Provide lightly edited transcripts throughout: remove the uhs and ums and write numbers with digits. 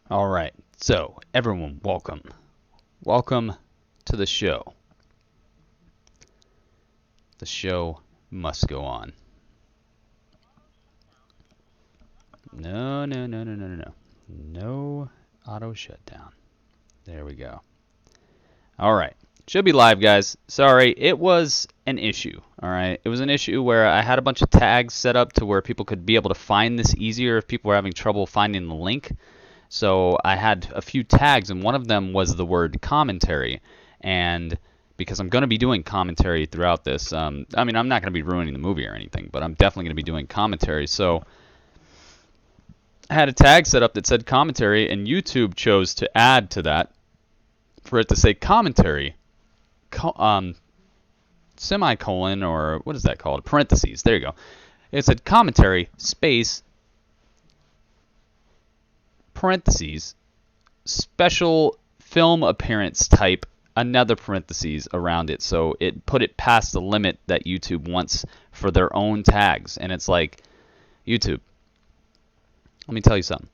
All right, so everyone, welcome. Welcome to the show. The show must go on. No. No auto shutdown. There we go. All right. Should be live, guys. Sorry, it was an issue. All right. It was an issue where I had a bunch of tags set up to where people could be able to find this easier if people were having trouble finding the link. So I had a few tags, and one of them was the word commentary. And because I'm going to be doing commentary throughout this, I mean, I'm not going to be ruining the movie or anything, but I'm definitely going to be doing commentary. So I had a tag set up that said commentary, and YouTube chose to add to that for it to say commentary, semicolon, or what is that called? Parentheses. There you go. It said commentary, space, parentheses, special film appearance type, another parentheses around it. So it put it past the limit that YouTube wants for their own tags. And it's like, YouTube, let me tell you something.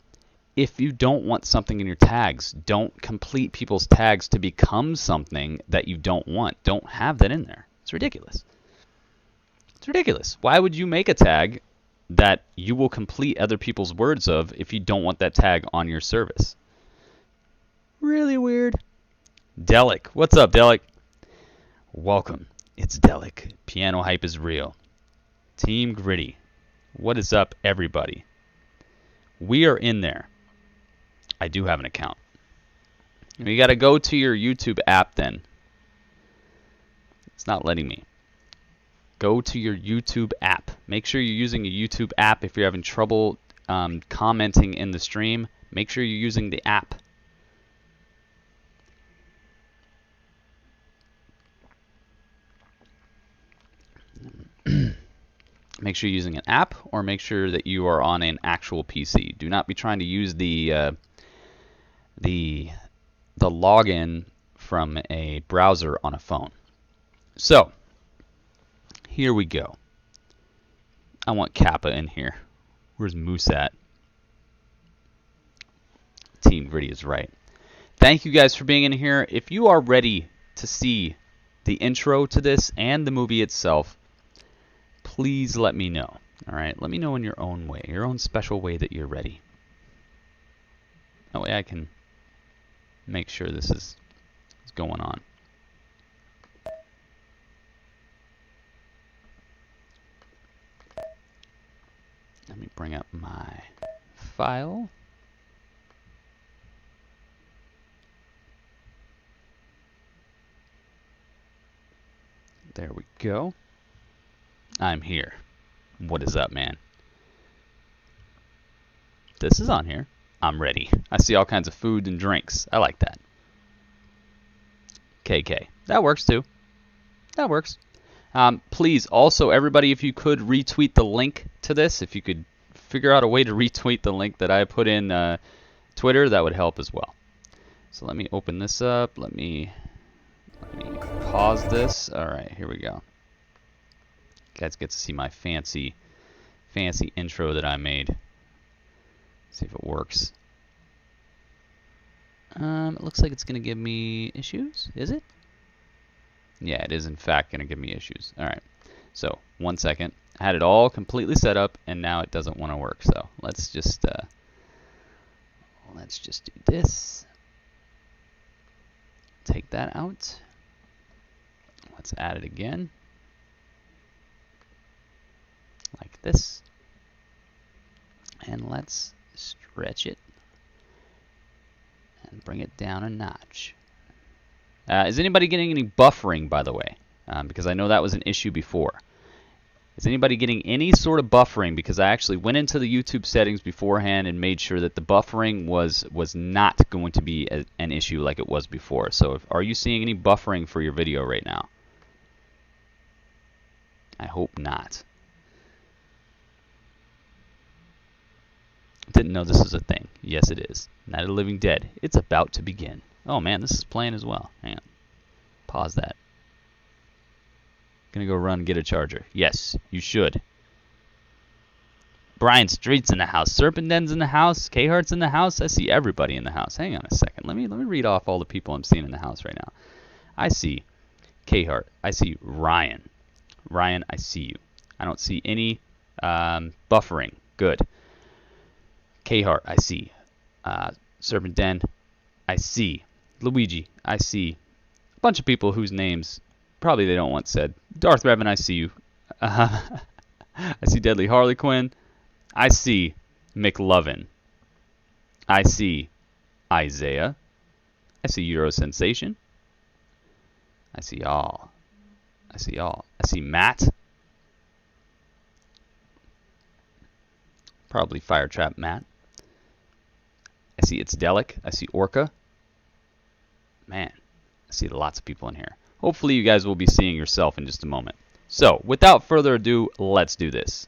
If you don't want something in your tags, don't complete people's tags to become something that you don't want. Don't have that in there. It's ridiculous. It's ridiculous. Why would you make a tag that you will complete other people's words of if you don't want that tag on your service? Really weird. Delic. What's up, Delic? Welcome. It's Delic. Piano hype is real. Team Gritty. What is up, everybody? We are in there. I do have an account. You got to go to your YouTube app then. It's not letting me. Go to your YouTube app. Make sure you're using a YouTube app. If you're having trouble commenting in the stream, make sure you're using the app. Make sure you're using an app, or make sure that you are on an actual PC. Do not be trying to use the login from a browser on a phone. So, here we go. I want Kappa in here. Where's Moose at? Team Gritty is right. Thank you guys for being in here. If you are ready to see the intro to this and the movie itself, please let me know. All right, let me know in your own way, your own special way that you're ready. That way I can make sure this is going on. Let me bring up my file. There we go. I'm here. What is up, man? This is on here. I'm ready. I see all kinds of food and drinks. I like that. KK. That works too. That works. Please, also, everybody, if you could retweet the link to this, if you could figure out a way to retweet the link that I put in Twitter, that would help as well. So let me open this up. Let me pause this. All right, here we go. You guys get to see my fancy intro that I made. See if it works. It looks like it's going to give me issues. Is it? Yeah, it is in fact going to give me issues. All right. So, 1 second. I had it all completely set up, and now it doesn't want to work. So, let's just do this. Take that out. Let's add it again. Like this. And let's stretch it and bring it down a notch. Is anybody getting any buffering, by the way? Because I know that was an issue before. Is anybody getting any sort of buffering? Because I actually went into the YouTube settings beforehand and made sure that the buffering was not going to be an issue like it was before. So are you seeing any buffering for your video right now? I hope not. Didn't know this was a thing. Yes, it is. Night of the Living Dead. It's about to begin. Oh man, this is playing as well. Hang on. Pause that. Gonna go run and get a charger. Yes, you should. Brian Street's in the house. Serpentden's in the house. Kheart's in the house. I see everybody in the house. Hang on a second. Let me read off all the people I'm seeing in the house right now. I see Kheart. I see Ryan. Ryan, I see you. I don't see any buffering. Good. Kheart, I see. Serpentden, I see. Luigi, I see. A bunch of people whose names probably they don't want said. Darth Revan, I see you. I see Deadly Harley Quinn. I see McLovin. I see Isaiah. I see Euro Sensation. I see y'all. I see y'all. I see Matt. Probably FiretrapMatt. I see It's Delic. I see Orca. Man, I see lots of people in here. Hopefully you guys will be seeing yourself in just a moment. So, without further ado, let's do this.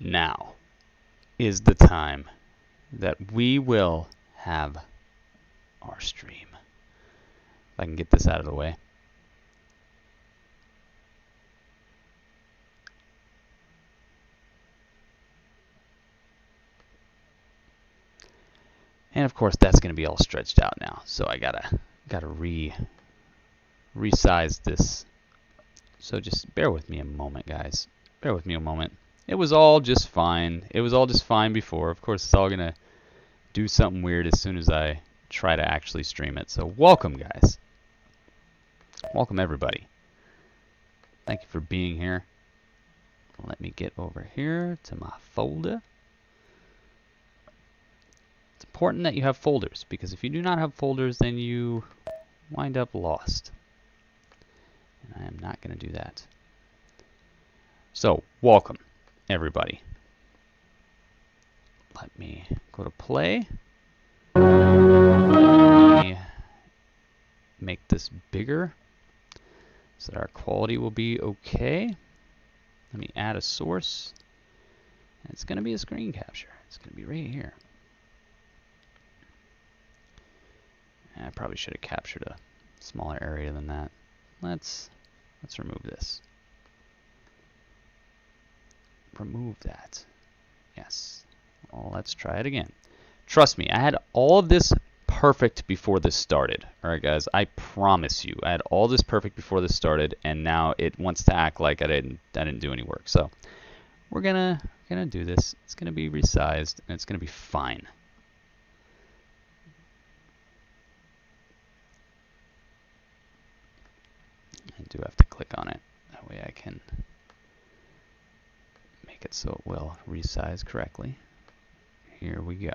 Now is the time that we will have our stream. If I can get this out of the way. And of course that's going to be all stretched out now. So I gotta resize this. So just bear with me a moment, guys. Bear with me a moment. It was all just fine. It was all just fine before. Of course, it's all going to do something weird as soon as I try to actually stream it. So welcome, guys. Welcome, everybody. Thank you for being here. Let me get over here to my folder. It's important that you have folders, because if you do not have folders, then you wind up lost. And I am not going to do that. So, welcome, everybody. Let me go to play. Let me make this bigger so that our quality will be okay. Let me add a source. And it's going to be a screen capture. It's going to be right here. And I probably should have captured a smaller area than that. Let's remove this. Remove that. Yes. Well, let's try it again. Trust me, I had all of this perfect before this started. Alright guys, I promise you. I had all this perfect before this started, and now it wants to act like I didn't do any work. So we're gonna do this. It's gonna be resized and it's gonna be fine. I do have to click on it. That way I can make it so it will resize correctly. Here we go.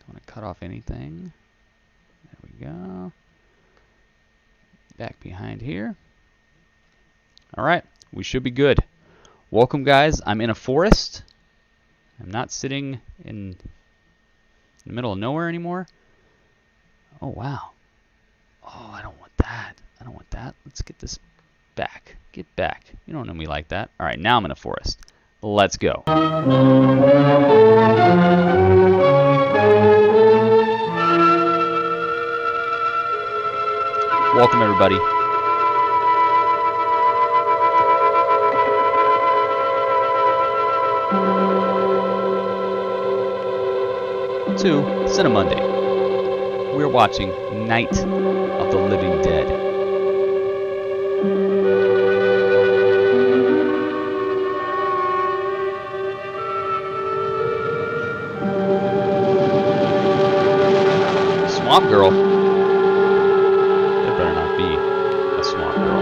Don't want to cut off anything. There we go. Back behind here. Alright, we should be good. Welcome guys, I'm in a forest. I'm not sitting in the middle of nowhere anymore. Oh wow. Oh, I don't want that. I don't want that. Let's get this back. Get back. You don't know me like that. Alright, now I'm in a forest. Let's go. Welcome everybody. To Cinemonday. We're watching Night of the Living Dead. Swamp Girl. There better not be a Swamp Girl.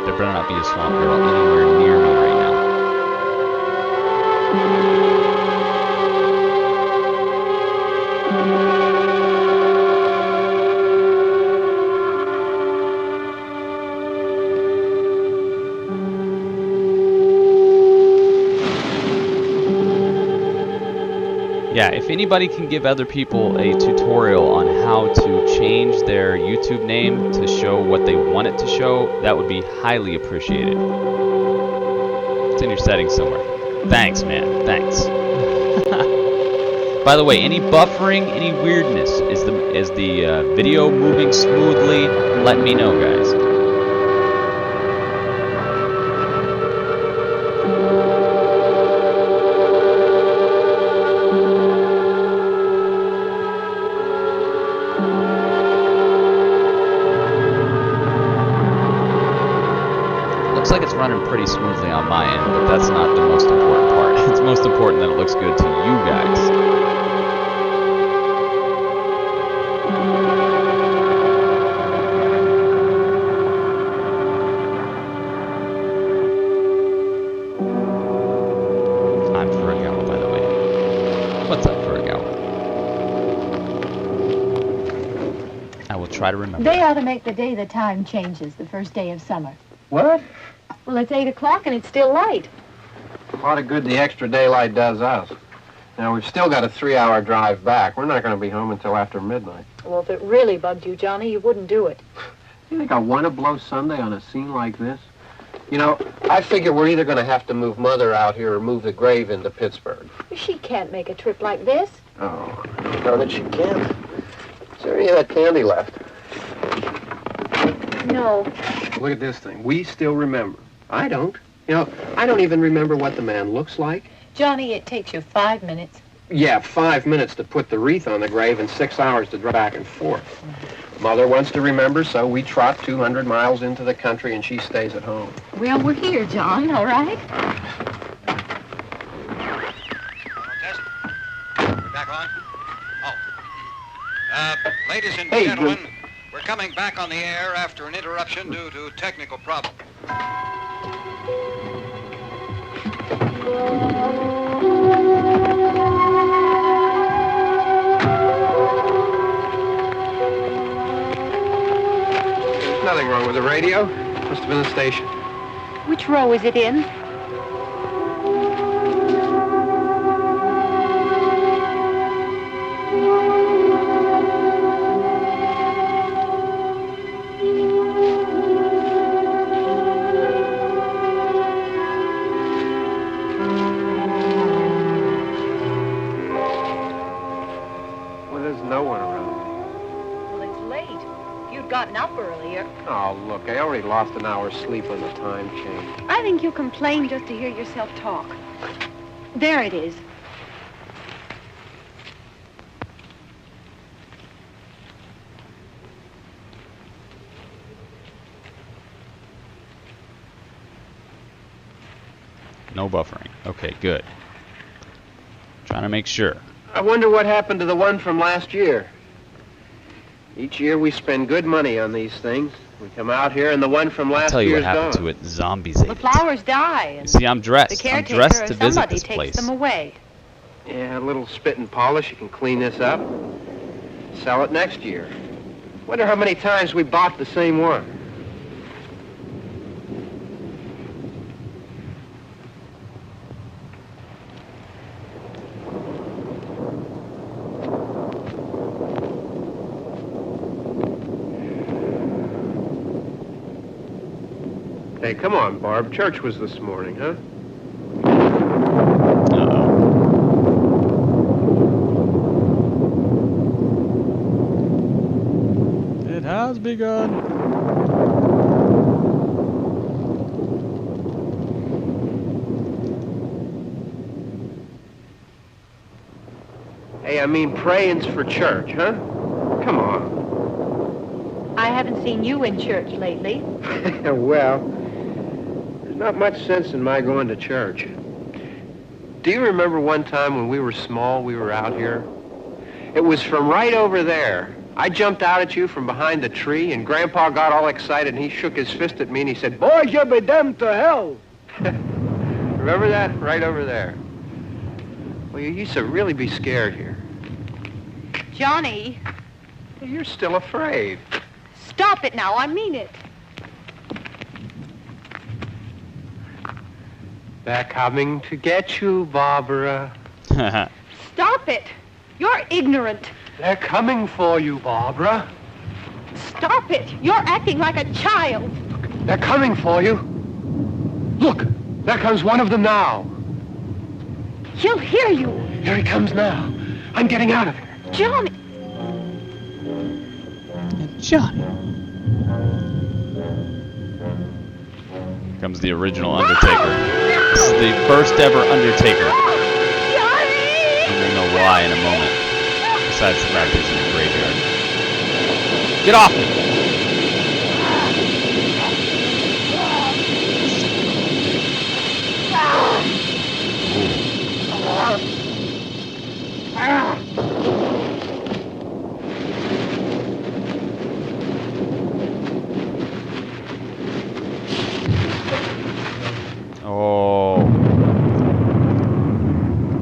There better not be a Swamp Girl anywhere near me right now. Yeah, if anybody can give other people a tutorial on how to change their YouTube name to show what they want it to show, that would be highly appreciated. It's in your settings somewhere. Thanks, man. Thanks. By the way, any buffering, any weirdness, is the video moving smoothly? Let me know, guys. Running pretty smoothly on my end, but that's not the most important part. It's most important that it looks good to you guys. I'm Furagawa, by the way. What's up, Furagawa? I will try to remember. They ought to make the day the time changes, the first day of summer. What? Well, it's 8 o'clock and it's still light. A lot of good the extra daylight does us. Now, we've still got a 3-hour drive back. We're not going to be home until after midnight. Well, if it really bugged you, Johnny, you wouldn't do it. You think I want to blow Sunday on a scene like this? You know, I figure we're either going to have to move Mother out here or move the grave into Pittsburgh. She can't make a trip like this. Oh, I know that she can't. Is there any of that candy left? No. Look at this thing. We still remember. I don't. You know, I don't even remember what the man looks like. Johnny, it takes you 5 minutes. Yeah, 5 minutes to put the wreath on the grave and 6 hours to drive back and forth. Mother wants to remember, so we trot 200 miles into the country and she stays at home. Well, we're here, John, all right? Test. We're back on? Oh. Ladies and gentlemen, we're coming back on the air after an interruption due to technical problem. There's nothing wrong with the radio. Must have been the station. Which row is it in? Gotten up earlier. Oh, look, Look, I already lost an hour's sleep on the time change. I think you complain just to hear yourself talk. There it is. No buffering. Okay, good. Trying to make sure. I wonder what happened to the one from last year. Each year we spend good money on these things. We come out here and the one from I'll last tell you year's what happened gone. to it. Zombies ate The it. flowers die, You and see, I'm the dressed. I'm caretaker dressed or to visit somebody this takes place. them away. Yeah, a little spit and polish. You can clean this up. Sell it next year. Wonder how many times we bought the same one. Hey, come on, Barb. Church was this morning, huh? Uh-oh. It has begun. Hey, I mean praying's for church, huh? Come on. I haven't seen you in church lately. Well, there's not much sense in my going to church. Do you remember one time when we were small, we were out here? It was from right over there. I jumped out at you from behind the tree, and Grandpa got all excited, and he shook his fist at me, and he said, "Boys, you'll be damned to hell." Remember that? Right over there. Well, you used to really be scared here. Johnny, You're still afraid. stop it now. I mean it. They're coming to get you, Barbara. Stop it. You're ignorant. They're coming for you, Barbara. Stop it. You're acting like a child. They're coming for you. Look, there comes one of them now. He'll hear you. Here he comes now. I'm getting out of here. Johnny. Johnny. Here comes the original Undertaker. This is the first ever Undertaker. Johnny! And we'll know why in a moment. Besides the fact he's in the graveyard. Get off me! Oh.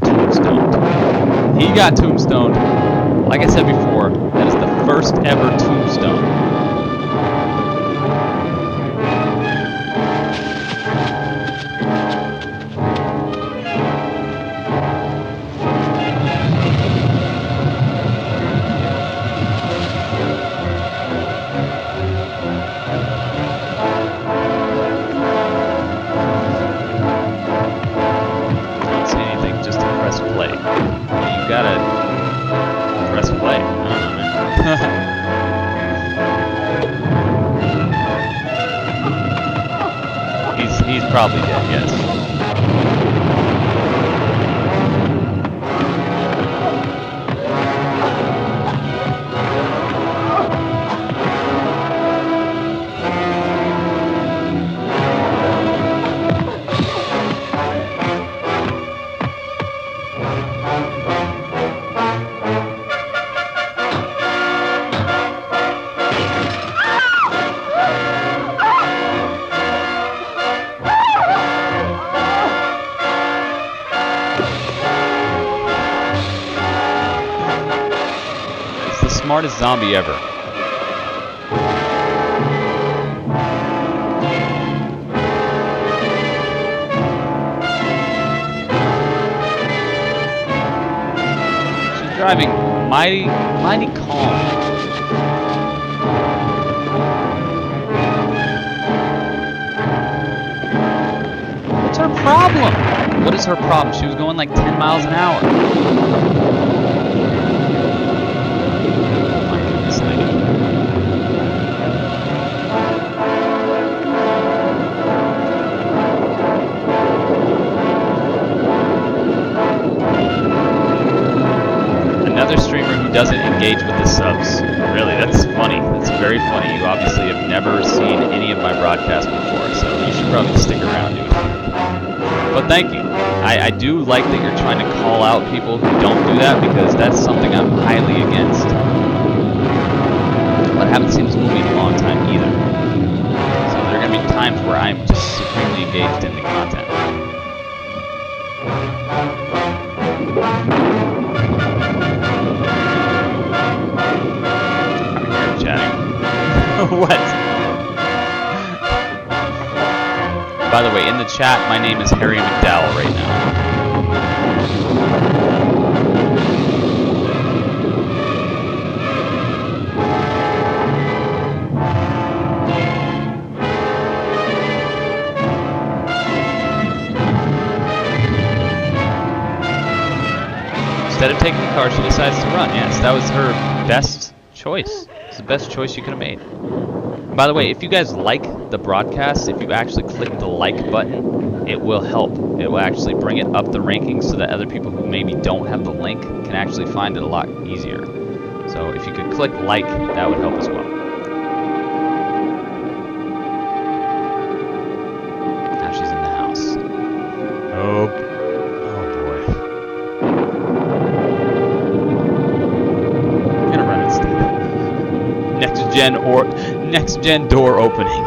Tombstoned. He got tombstoned. Like I said before, that is the first ever tombstone. Don't say anything, just to press play. You gotta press play. I don't know, man. He's probably dead, yes. Smartest zombie ever. She's driving mighty calm. What's her problem? What is her problem? She was going like 10 miles an hour. who doesn't engage with the subs. Really, that's funny. That's very funny. You obviously have never seen any of my broadcasts before, so you should probably stick around, dude. But thank you. I do like that you're trying to call out people who don't do that, because that's something I'm highly against. But I haven't seen this movie in a long time either. So there are going to be times where I'm just supremely engaged in the content. I'm here chatting. What? By the way, in the chat, my name is Harry McDowell right now. Instead of taking the car, she decides to run. Yes, that was her best choice. It's the best choice you could have made. By the way, if you guys like the broadcast, if you actually click the like button, it will help. It will actually bring it up the rankings so that other people who maybe don't have the link can actually find it a lot easier. So if you could click like, that would help as well. Now she's in the house. Oh boy. I'm gonna run instead. Next gen door opening.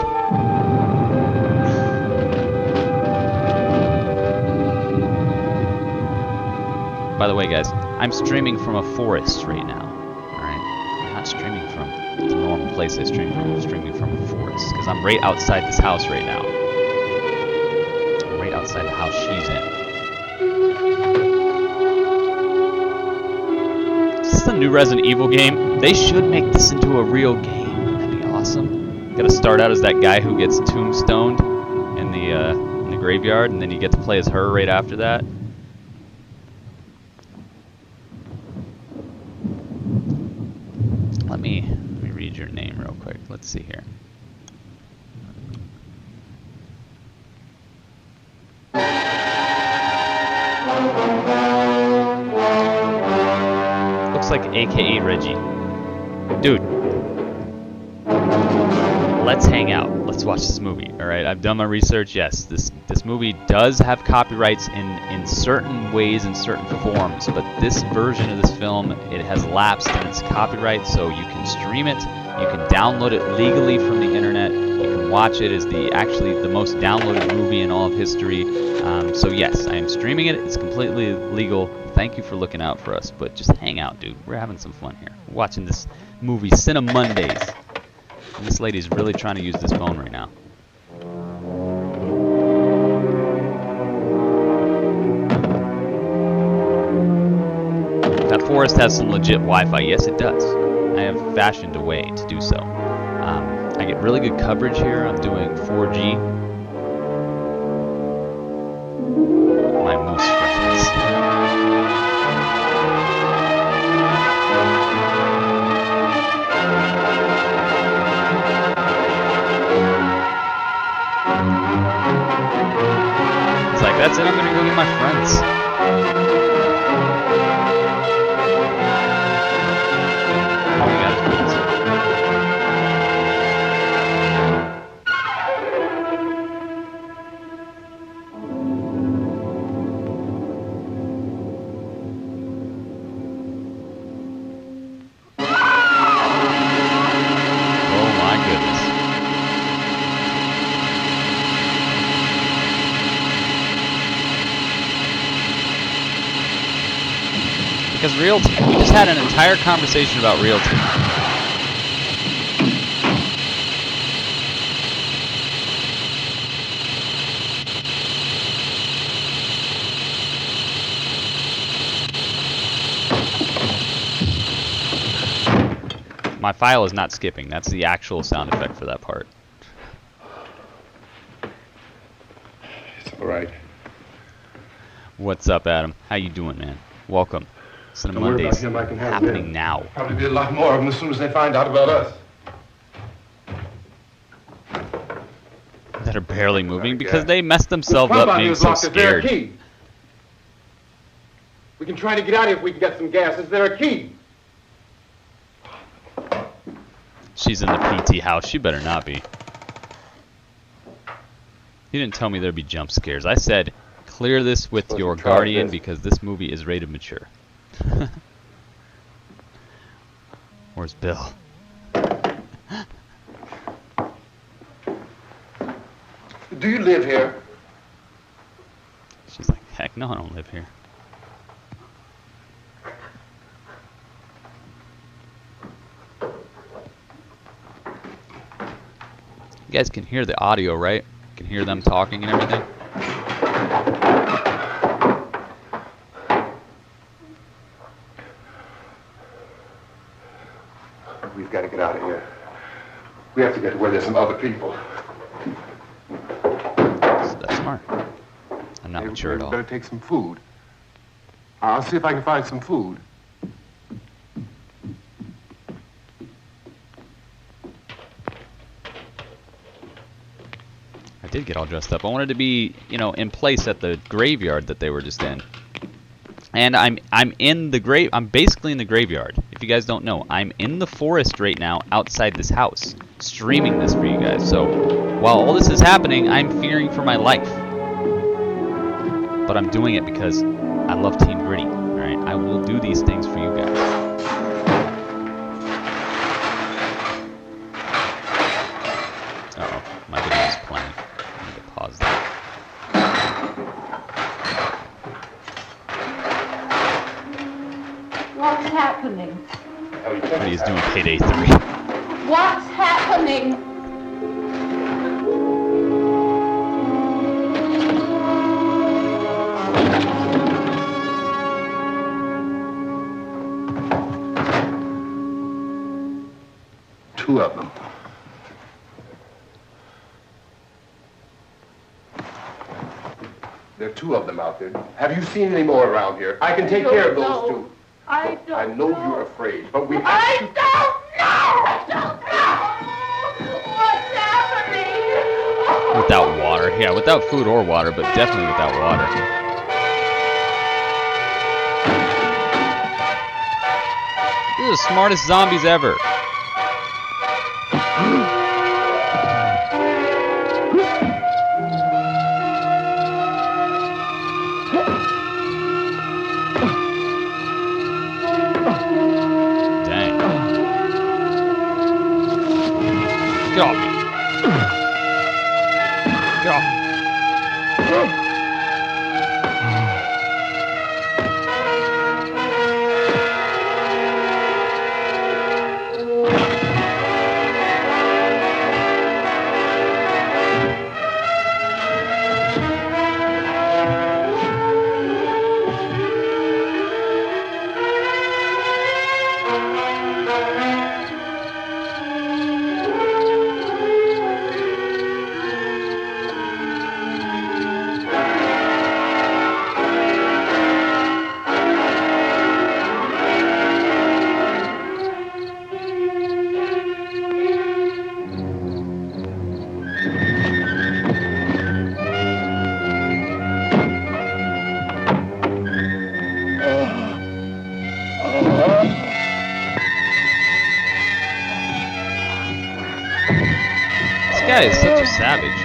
By the way, guys, I'm streaming from a forest right now. Alright? I'm not streaming from the normal place I stream from. I'm streaming from a forest. Because I'm right outside this house right now. I'm right outside the house she's in. Is this the new Resident Evil game? They should make this into a real game. That'd be awesome. Gotta start out as that guy who gets tombstoned in the graveyard, and then you get to play as her right after that. Let me read your name real quick. Let's see here. Looks like AKA Reggie. Dude. Let's hang out. Let's watch this movie. Alright, I've done my research. Yes, this movie does have copyrights in certain ways and certain forms, but this version of this film, it has lapsed in its copyright, so you can stream it, you can download it legally from the internet, you can watch it as actually the most downloaded movie in all of history. So yes, I am streaming it. It's completely legal. Thank you for looking out for us, but just hang out, dude. We're having some fun here. We're watching this movie, Cinemondays. And this lady's really trying to use this phone right now. That forest has some legit Wi-Fi. Yes, it does. I have fashioned a way to do so. I get really good coverage here. I'm doing 4G. My Mooseflyx. It's like, that's it, I'm gonna go get my friends. All we got is boots. Oh my goodness. Because realty, we just had an entire conversation about realty. My file is not skipping. That's the actual sound effect for that part. It's all right. What's up, Adam? How you doing, man? Welcome. Don't worry about Cinemonday's him. I can handle happening him. now. Probably be a lot more of them as soon as they find out about us. That are barely moving because they messed themselves up Compound being is so locked. Is there a scared. key? We can try to get out if we can get some gas. Is there a key? She's in the PT house. She better not be. You didn't tell me there'd be jump scares. I said, clear this with your guardian because this movie is rated mature. Where's Bill? Do you live here? She's like, heck no, I don't live here. You guys can hear the audio, right? You can hear them talking and everything. We've got to get out of here. We have to get to where there's some other people. So that's smart. I'm not mature at all. Better take some food. I'll see if I can find some food. I did get all dressed up. I wanted to be, you know, in place at the graveyard that they were just in. And I'm in the I'm basically in the graveyard. If you guys don't know, I'm in the forest right now outside this house, streaming this for you guys. So while all this is happening, I'm fearing for my life. But I'm doing it because I love Team Gritty. All right, I will do these things for you guys. Uh-oh, my video is playing. I need to pause that. What's happening? But he's doing Payday 3. What's happening? Two of them. There are two of them out there. Have you seen any more around here? I can take care of those two. I don't I know you're afraid, but we have I to... don't know! What's happening? Without water. Yeah, without food or water, but definitely without water. These are the smartest zombies ever. Dang. Get off me. Get off me. This guy is such a savage.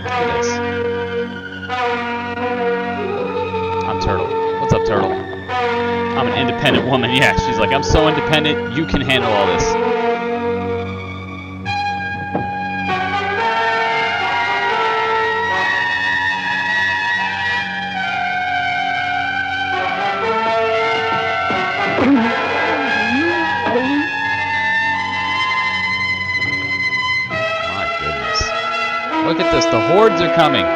Look at this. I'm Turtle. What's up, Turtle? I'm an independent woman. Yeah, she's like, I'm so independent, you can handle all this. My goodness. Look at this, the hordes are coming.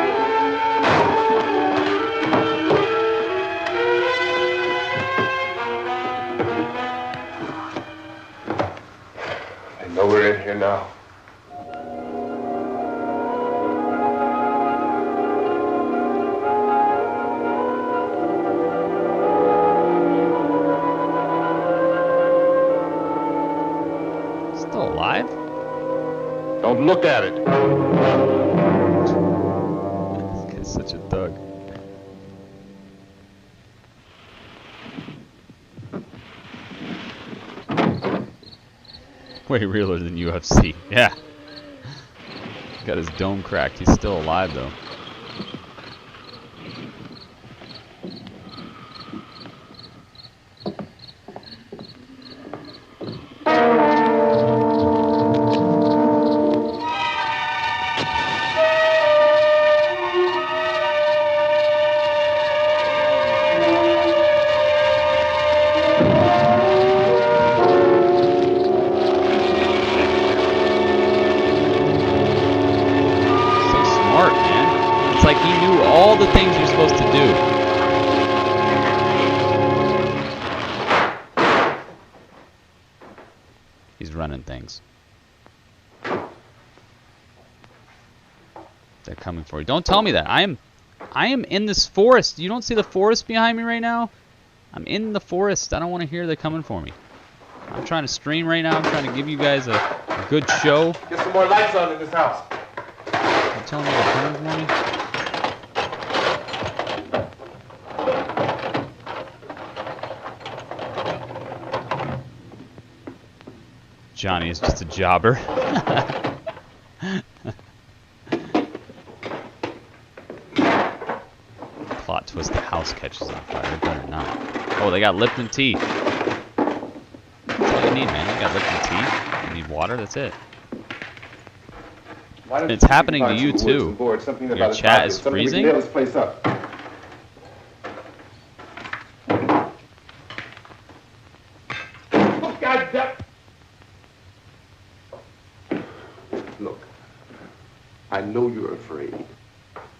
I know we're in here now. Still alive? Don't look at it. This guy's such a thug. Way realer than UFC. Yeah. Got his dome cracked. He's still alive though. All the things you're supposed to do. He's running things. They're coming for you. Don't tell me that. I am in this forest. You don't see the forest behind me right now? I'm in the forest. I don't want to hear they're coming for me. I'm trying to stream right now. I'm trying to give you guys a good show. Get some more lights on in this house. You're telling me they're coming for me? Johnny is just a jobber. Plot twist, the house catches on fire. It better not. Oh, they got Lipton tea. That's all you need, man. You got Lipton tea. You need water, that's it. It's happening to you, too. Your chat is freezing? This place up. God damn. Look, I know you're afraid.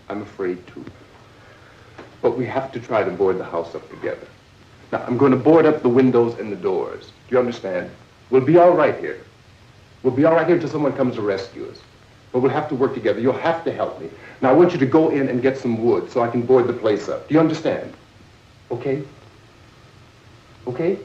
I'm afraid too. But we have to try to board the house up together. Now, I'm going to board up the windows and the doors. Do you understand? We'll be all right here. We'll be all right here until someone comes to rescue us. But we'll have to work together. You'll have to help me. Now, I want you to go in and get some wood so I can board the place up. Do you understand? Okay? Okay?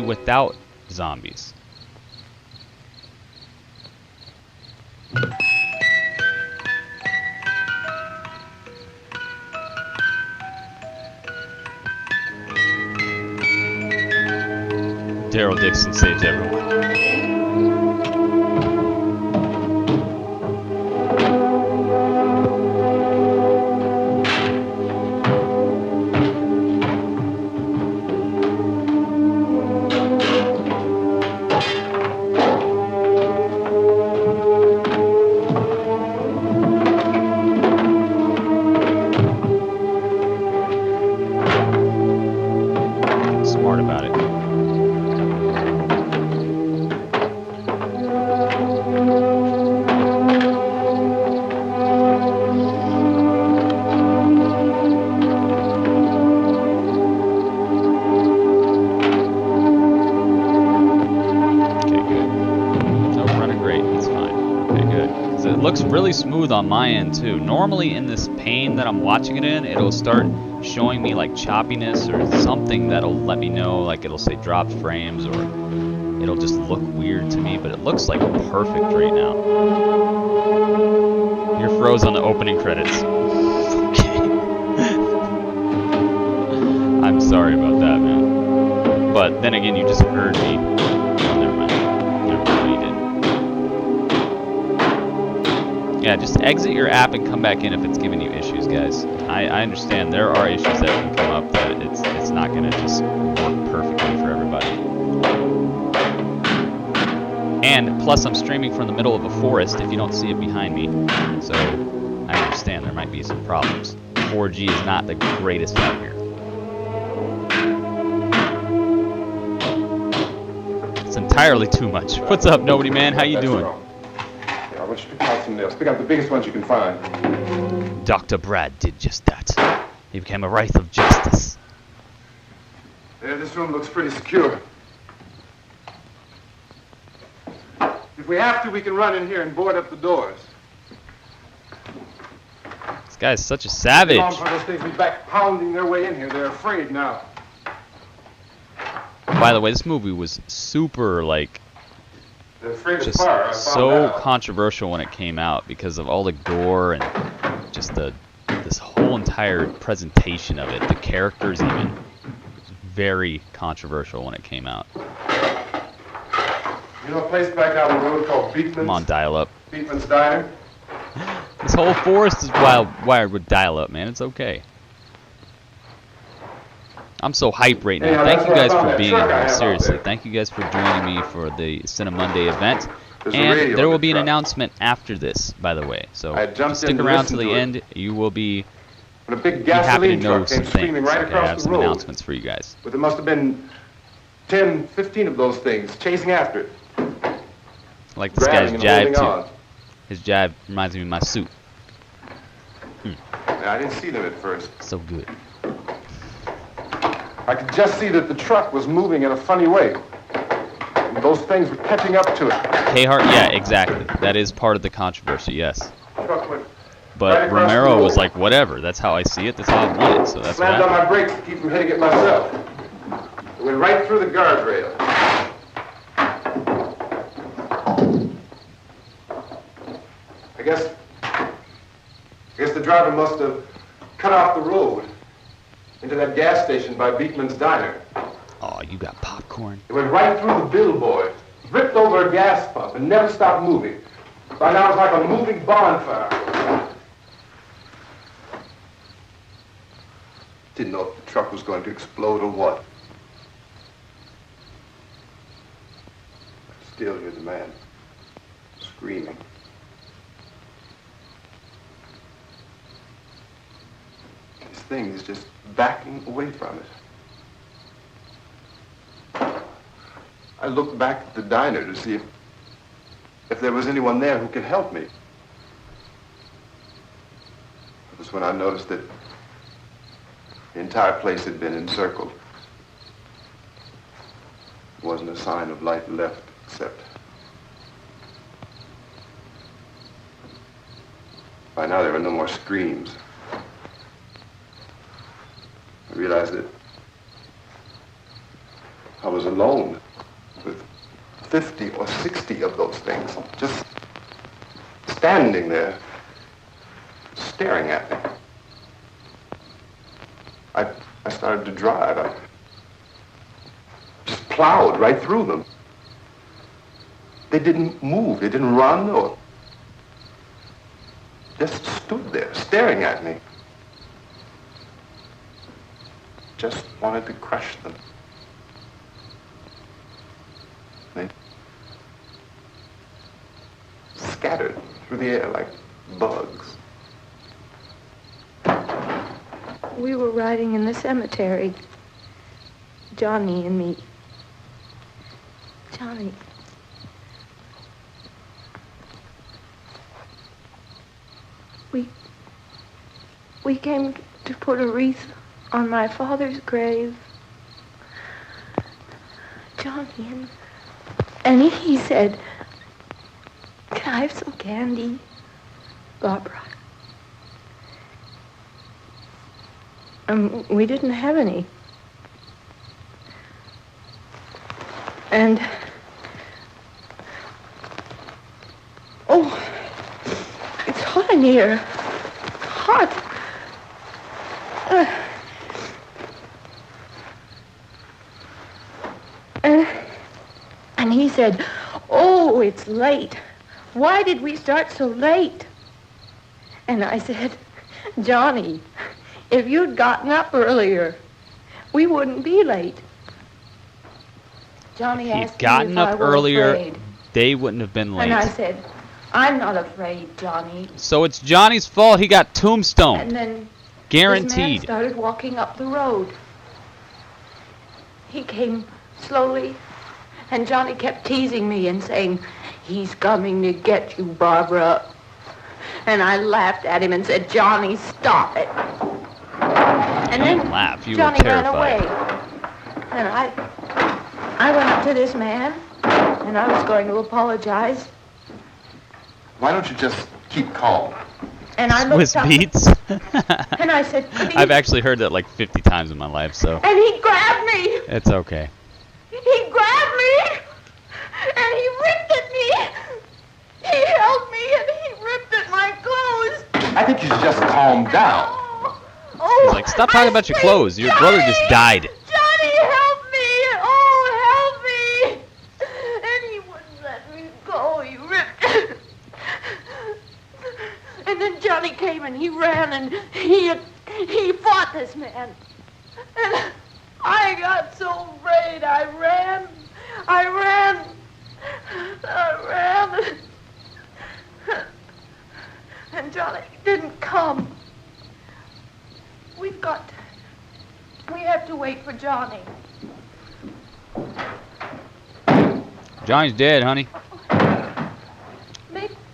Without zombies. Daryl Dixon saves everyone. Really smooth on my end too. Normally in this pane that I'm watching it in, it'll start showing me like choppiness or something that'll let me know, like it'll say dropped frames or it'll just look weird to me, but it looks like perfect right now. You're froze on the opening credits. Okay. I'm sorry about that, man. But then again, you just heard me. Oh, never mind. Yeah, just exit your app and come back in if it's giving you issues, guys. I understand there are issues that can come up that it's not going to just work perfectly for everybody. And plus, I'm streaming from the middle of a forest if you don't see it behind me. So I understand there might be some problems. 4G is not the greatest out here. It's entirely too much. What's up, Nobodyman? How you doing? I want you to pick out some nails. Pick out the biggest ones you can find. Dr. Brad did just that. He became a wraith of justice. Yeah, this room looks pretty secure. If we have to, we can run in here and board up the doors. This guy's such a savage. Those things be back pounding their way in here. They're afraid now. By the way, this movie was super, like, They're afraid just of fire. I found so that out. controversial when it came out because of all the gore and just this whole entire presentation of it. The characters even. It was very controversial when it came out. You know a place back down the road called Beekman's? Come on, dial up. Beekman's Diner? This whole forest is wired with dial up, man. It's okay. I'm so hyped right now. Yeah, Thank that's you where I guys found for that being truck I here. have out Seriously, there. thank you guys for joining me for the Cinemonday event. There's a And radio there in will the be an truck. announcement after this, by the way. So I if you jumped stick in to around to listen the to it. end. You will be When a big happy to gasoline know truck some came things. screaming right Okay, I have across the some road. announcements for you guys. But there must have been 10, 15 of those things chasing after it. I like this guy's Grabbing and jive holding too. on. His jive reminds me of my suit. I didn't see them at first. So good. I could just see that the truck was moving in a funny way. And those things were catching up to it. Kheart, yeah, exactly. That is part of the controversy, yes. The truck went But right across the Romero road. was like, whatever. That's how I see it. That's how I want it. So that's what Slammed on happened. my brakes to keep from hitting it myself. It went right through the guardrail. I guess the driver must have cut off the road into that gas station by Beekman's Diner. Oh, you got popcorn. It went right through the billboard, ripped over a gas pump, and never stopped moving. By now it's like a moving bonfire. Didn't know if the truck was going to explode or what. I still hear the man screaming. This thing is just backing away from it. I looked back at the diner to see if there was anyone there who could help me. It was when I noticed that the entire place had been encircled. There wasn't a sign of light left except... By now there were no more screams. I realized that I was alone with 50 or 60 of those things, just standing there, staring at me. I started to drive. I just plowed right through them. They didn't move. They didn't run or just stood there, staring at me. Just wanted to crush them. They scattered through the air like bugs. We were riding in the cemetery, Johnny and me. Johnny. We came to put a wreath on my father's grave. Johnny, and he said, "Can I have some candy, Barbara?" We didn't have any. And, oh, it's hot in here. Hot. And he said, "Oh, it's late. Why did we start so late?" And I said, "Johnny, if you'd gotten up earlier, we wouldn't be late." Johnny If he'd asked me gotten if I up were earlier, afraid. they wouldn't have been late. And I said, "I'm not afraid, Johnny." So it's Johnny's fault he got And tombstoned. then this man Guaranteed. started walking up the road. He came slowly, and Johnny kept teasing me and saying, "He's coming to get you, Barbara." And I laughed at him and said, "Johnny, stop it." And You then didn't laugh. You Johnny were ran terrified. away. And I went up to this man, and I was going to apologize. Why don't you just keep calm? And I looked Swiss up, beats. and I said, please. I've actually heard that like 50 times in my life, so And he grabbed me. it's okay. He grabbed me, and he ripped at me. He held me, and he ripped at my clothes. I think you should just calm down. Oh, He's like, stop talking about your clothes. Your brother just died. Johnny, help me! Oh, help me! And he wouldn't let me go. He ripped. And then Johnny came and he ran and he fought this man. And I got so afraid. I ran. And Johnny didn't come. We have to wait for Johnny. Johnny's dead, honey.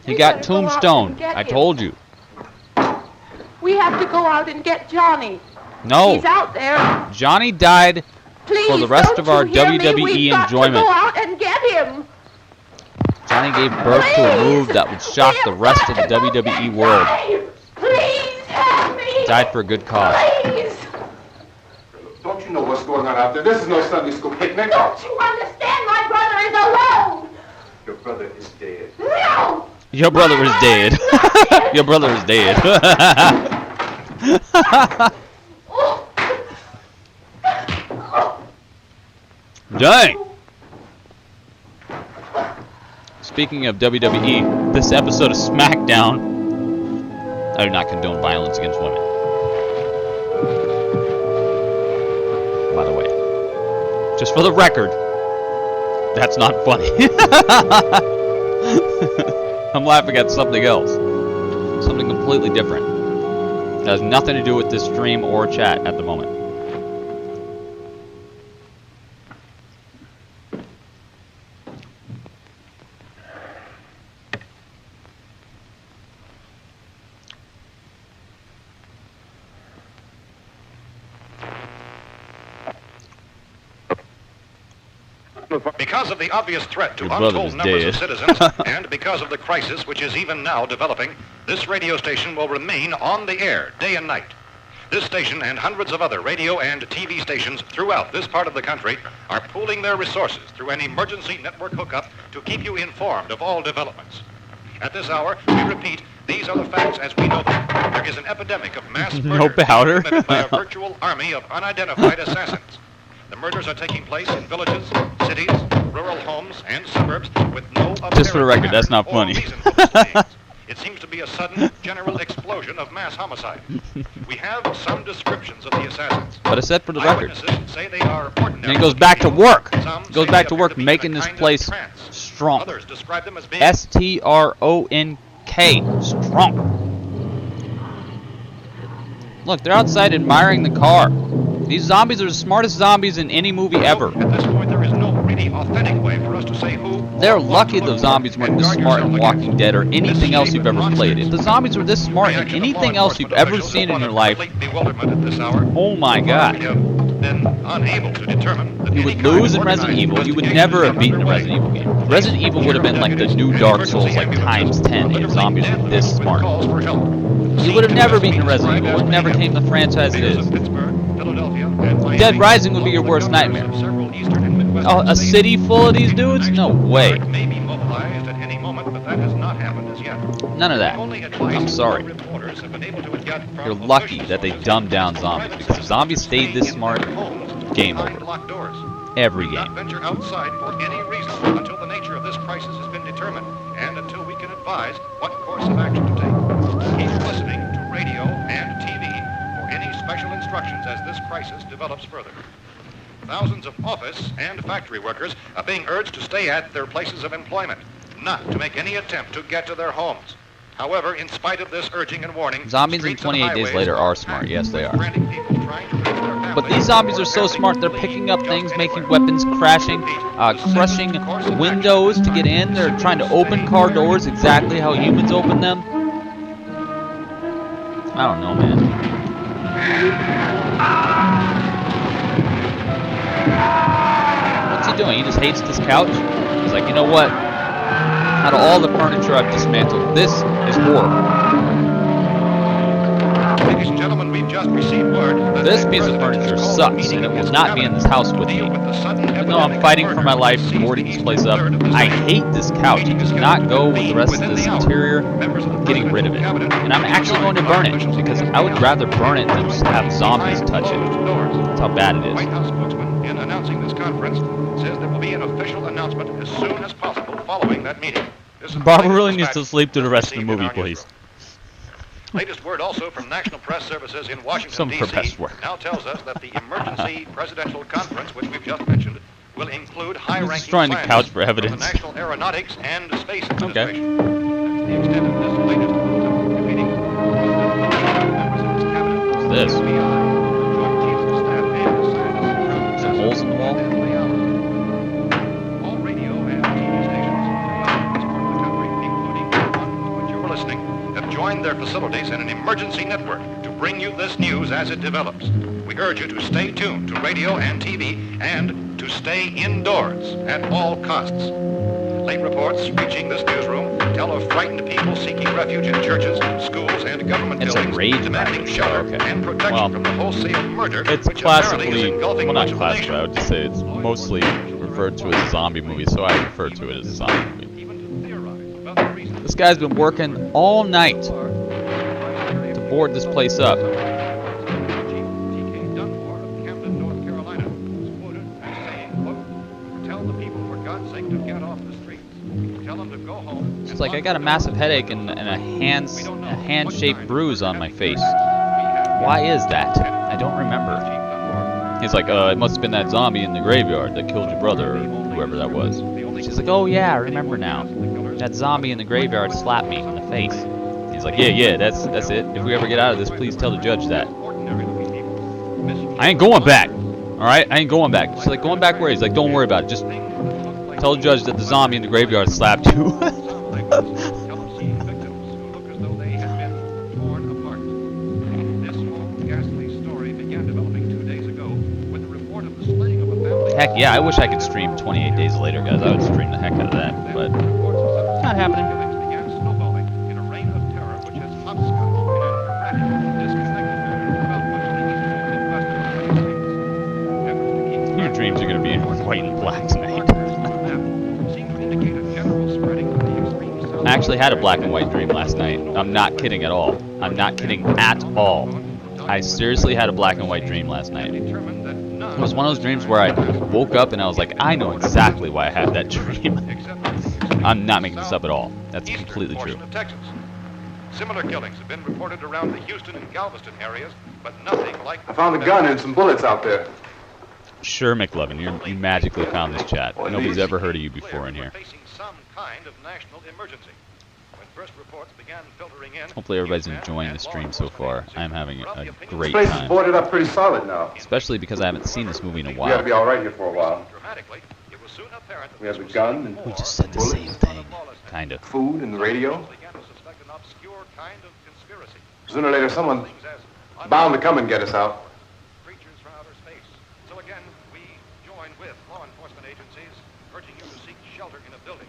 He We got better go out tombstone. and get I him. told you. We have to go out and get Johnny. No. He's out there. Johnny died Please, for the rest don't of our you hear me? WWE We've got enjoyment. to go out and get him. Johnny gave birth to a move that would shock the rest of the WWE world. Please help me. Died for a good cause. Please. Don't you know what's going on out there? This is no Sunday school picnic. Don't you understand? My brother is alone. Your brother is dead. No. Your brother is dead. Your brother is dead. Dang. Speaking of WWE, this episode of SmackDown. I do not condone violence against women. By the way. Just for the record, that's not funny. I'm laughing at something else. Something completely different. It has nothing to do with this stream or chat at the moment. Because of the obvious threat to Your brother untold was numbers dead. of citizens, and because of the crisis which is even now developing, this radio station will remain on the air day and night. This station and hundreds of other radio and TV stations throughout this part of the country are pooling their resources through an emergency network hookup to keep you informed of all developments. At this hour, we repeat, these are the facts as we know them. There is an epidemic of mass No murder powder. committed by a virtual army of unidentified assassins. The murders are taking place in villages, cities, rural homes, and suburbs with no Just for the record, that's not apparent funny. or reason for the slayings. It seems to be a sudden, general explosion of mass homicide. We have some descriptions of the assassins. But I said for the record. Eyewitnesses say they are ordinary. And it goes back to work. Some It goes say back they to work, appear be making in a this kind of place trance. strong. Others describe them as being S-T-R-O-N-K. Strong. Look, they're outside admiring the car. These zombies are the smartest zombies in any movie ever. At this point, there is no really authentic way for us to say who. They're or what lucky to the look zombies for weren't and this guard smart in yourself Walking against. Dead or anything else you've ever Misshapen played. If the zombies were this smart in Reaction of anything law else you've enforcement ever officials seen in upon your a life, complete bewilderment at this hour. oh my We god. have been unable to determine that You any would kind lose of in Resident organized Evil. You would investigation never is have beaten the underway. Resident Evil game. Resident Evil would have been like the new Dark Souls, like times 10 if zombies were this smart. You would have never beaten Resident Evil. It would never came the franchise it is. Dead Rising would be your worst nightmare. Oh, a city full of these dudes? No way. None of that. I'm sorry. You're lucky that they dumbed down zombies, because if zombies stayed this smart, game over. Every Not game. venture outside for any reason until the nature of this crisis has been determined and until we can advise what course of action to take. Keep listening to radio and TV for any special instructions as this crisis develops further. Thousands of office and factory workers are being urged to stay at their places of employment, not to make any attempt to get to their homes. However, in spite of this urging and warning, Zombies in streets and 28 Days highways Later are packed smart. Yes, they with are. frantic people trying to reach their But families these zombies or are so simply smart, they're flee picking up just things, making anywhere. weapons, crashing, crushing windows to get in. They're trying to open car doors exactly how humans open them. I don't know, man. doing? He just hates this couch? He's like, you know what? Out of all the furniture I've dismantled, this is horrible. Ladies and gentlemen, we've just received word that This the piece of president furniture has called a sucks, meeting and it of will his not be in cabinet this house to with me. deal the sudden Even though I'm epidemic fighting of for my murder life that and seized boarding the this eastern place up, third of the I state. hate this couch. It does not go with the rest of this interior. I'm getting rid of it. And I'm actually going to burn it, because I would rather burn it than just have zombies touch it. That's how bad it White is. House spokesman, in announcing this conference, says there will be an official announcement as soon as possible following that meeting. This is the Barbara latest really needs dispatch to sleep through the rest of the received in movie, our please. newsroom. Latest word also from National Press Services in Washington, Some of her D.C. best work. now tells us that the emergency presidential conference, which we've just mentioned, will include high-ranking destroying the scientists couch for from the evidence. National Aeronautics and Space Okay. Administration. That's the extent of this latest bulletin. Meeting members of his cabinet, What's this? the FBI, the Joint Chiefs of Staff, and the scientists. Some holes in the wall? All radio and TV stations throughout this part of the country, including the one to which you were listening, have joined their facilities in an emergency network to bring you this news as it develops. We urge you to stay tuned to radio and TV and to stay indoors at all costs. Late reports reaching this newsroom tell of frightened people seeking refuge in churches, schools, and government It's a buildings, raid demanding virus. shelter Okay. and protection Well, from the wholesale murder It's which apparently is classically, engulfing well, much not of the classically, nation. I would just say it's mostly referred to as a zombie movie, so I refer to it as a zombie movie. Even to theorize about the reasons This guy's been working all night to board this place up. It's like I got a massive headache and a hand-shaped bruise on my face. Why is that? I don't remember. He's like, it must have been that zombie in the graveyard that killed your brother, or whoever that was. She's like, oh yeah, I remember now. That zombie in the graveyard slapped me in the face. He's like, yeah, that's it. If we ever get out of this, please tell the judge that. I ain't going back. Alright? I ain't going back. She's like, going back where? He's like, don't worry about it. Just tell the judge that the zombie in the graveyard slapped you. Heck yeah, I wish I could stream 28 Days Later, guys. I would stream the heck out of that, but it's not happening. Your dreams are going to be in white and black tonight. I actually had a black and white dream last night. I'm not kidding at all. I'm not kidding at all. I seriously had a black and white dream last night. It was one of those dreams where I woke up and I was like, I know exactly why I had that dream. I'm not making this up at all. That's completely true. Similar killings have been reported around the Houston and Galveston areas, but nothing like... I found a gun and some bullets out there. Sure, McLovin, you magically found this chat. Nobody's ever heard of you before in here. Facing some kind of national emergency. When first reports began filtering in, Hopefully everybody's enjoying the stream so far. I'm having a great This place is time. boarded up pretty solid now. Especially because I haven't seen this movie in a We gotta be while. all right here for a while. dramatically, it was soon apparent that We have this a was gun something and We more just said the bullets, same thing. Kind of. food and the radio. began to suspect an obscure kind of conspiracy. Sooner or later, someone Things as bound to come and get us out. creatures from outer space. So again, we join with law enforcement agencies, urging you to seek shelter in a building.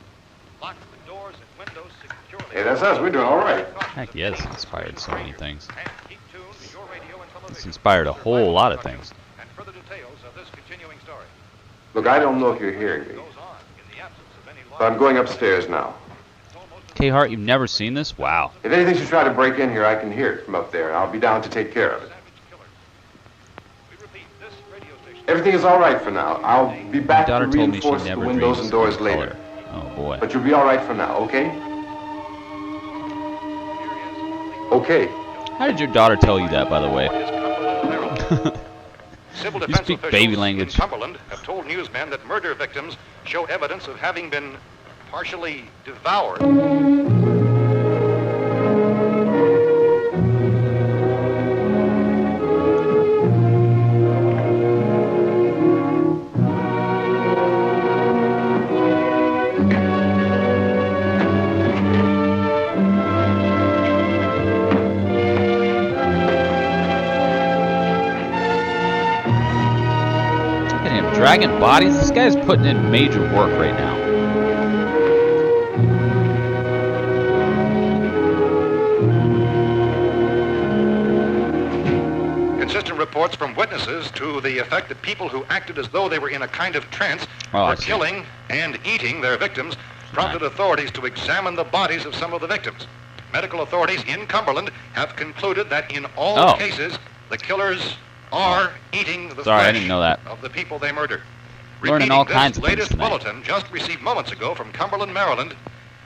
Lock the doors and windows securely. Hey, that's us. We're doing all right. Heck yeah, this inspired so many things. And keep tuned to your radio and television. This inspired a whole lot of things. And further details of this continuing story Look, I don't know if you're hearing me, goes on in the absence of any law. but I'm going upstairs now. Kheart, you've never seen this? Wow. If anything should try to break in here, I can hear it from up there, and I'll be down to take care of it. We repeat, this radio station Everything is all right for now. I'll be My back to daughter told me she reinforce the never windows dreams and doors in later. color. Oh boy. But you'll be all right for now, okay? Okay. How did your daughter tell you that, by the way? Civil You defense speak officials baby in language. Cumberland have told newsmen that murder victims show evidence of having been partially devoured. Dragging bodies? This guy's putting in major work right now. Consistent reports from witnesses to the effect that people who acted as though they were in a kind of trance I were see. killing and eating their victims prompted authorities to examine the bodies of some of the victims. Medical authorities in Cumberland have concluded that in all cases, the killers are eating the Sorry, I flesh didn't know that. of the people they murdered. Learning Repeating all this kinds of things latest tonight. bulletin just received moments ago from Cumberland, Maryland,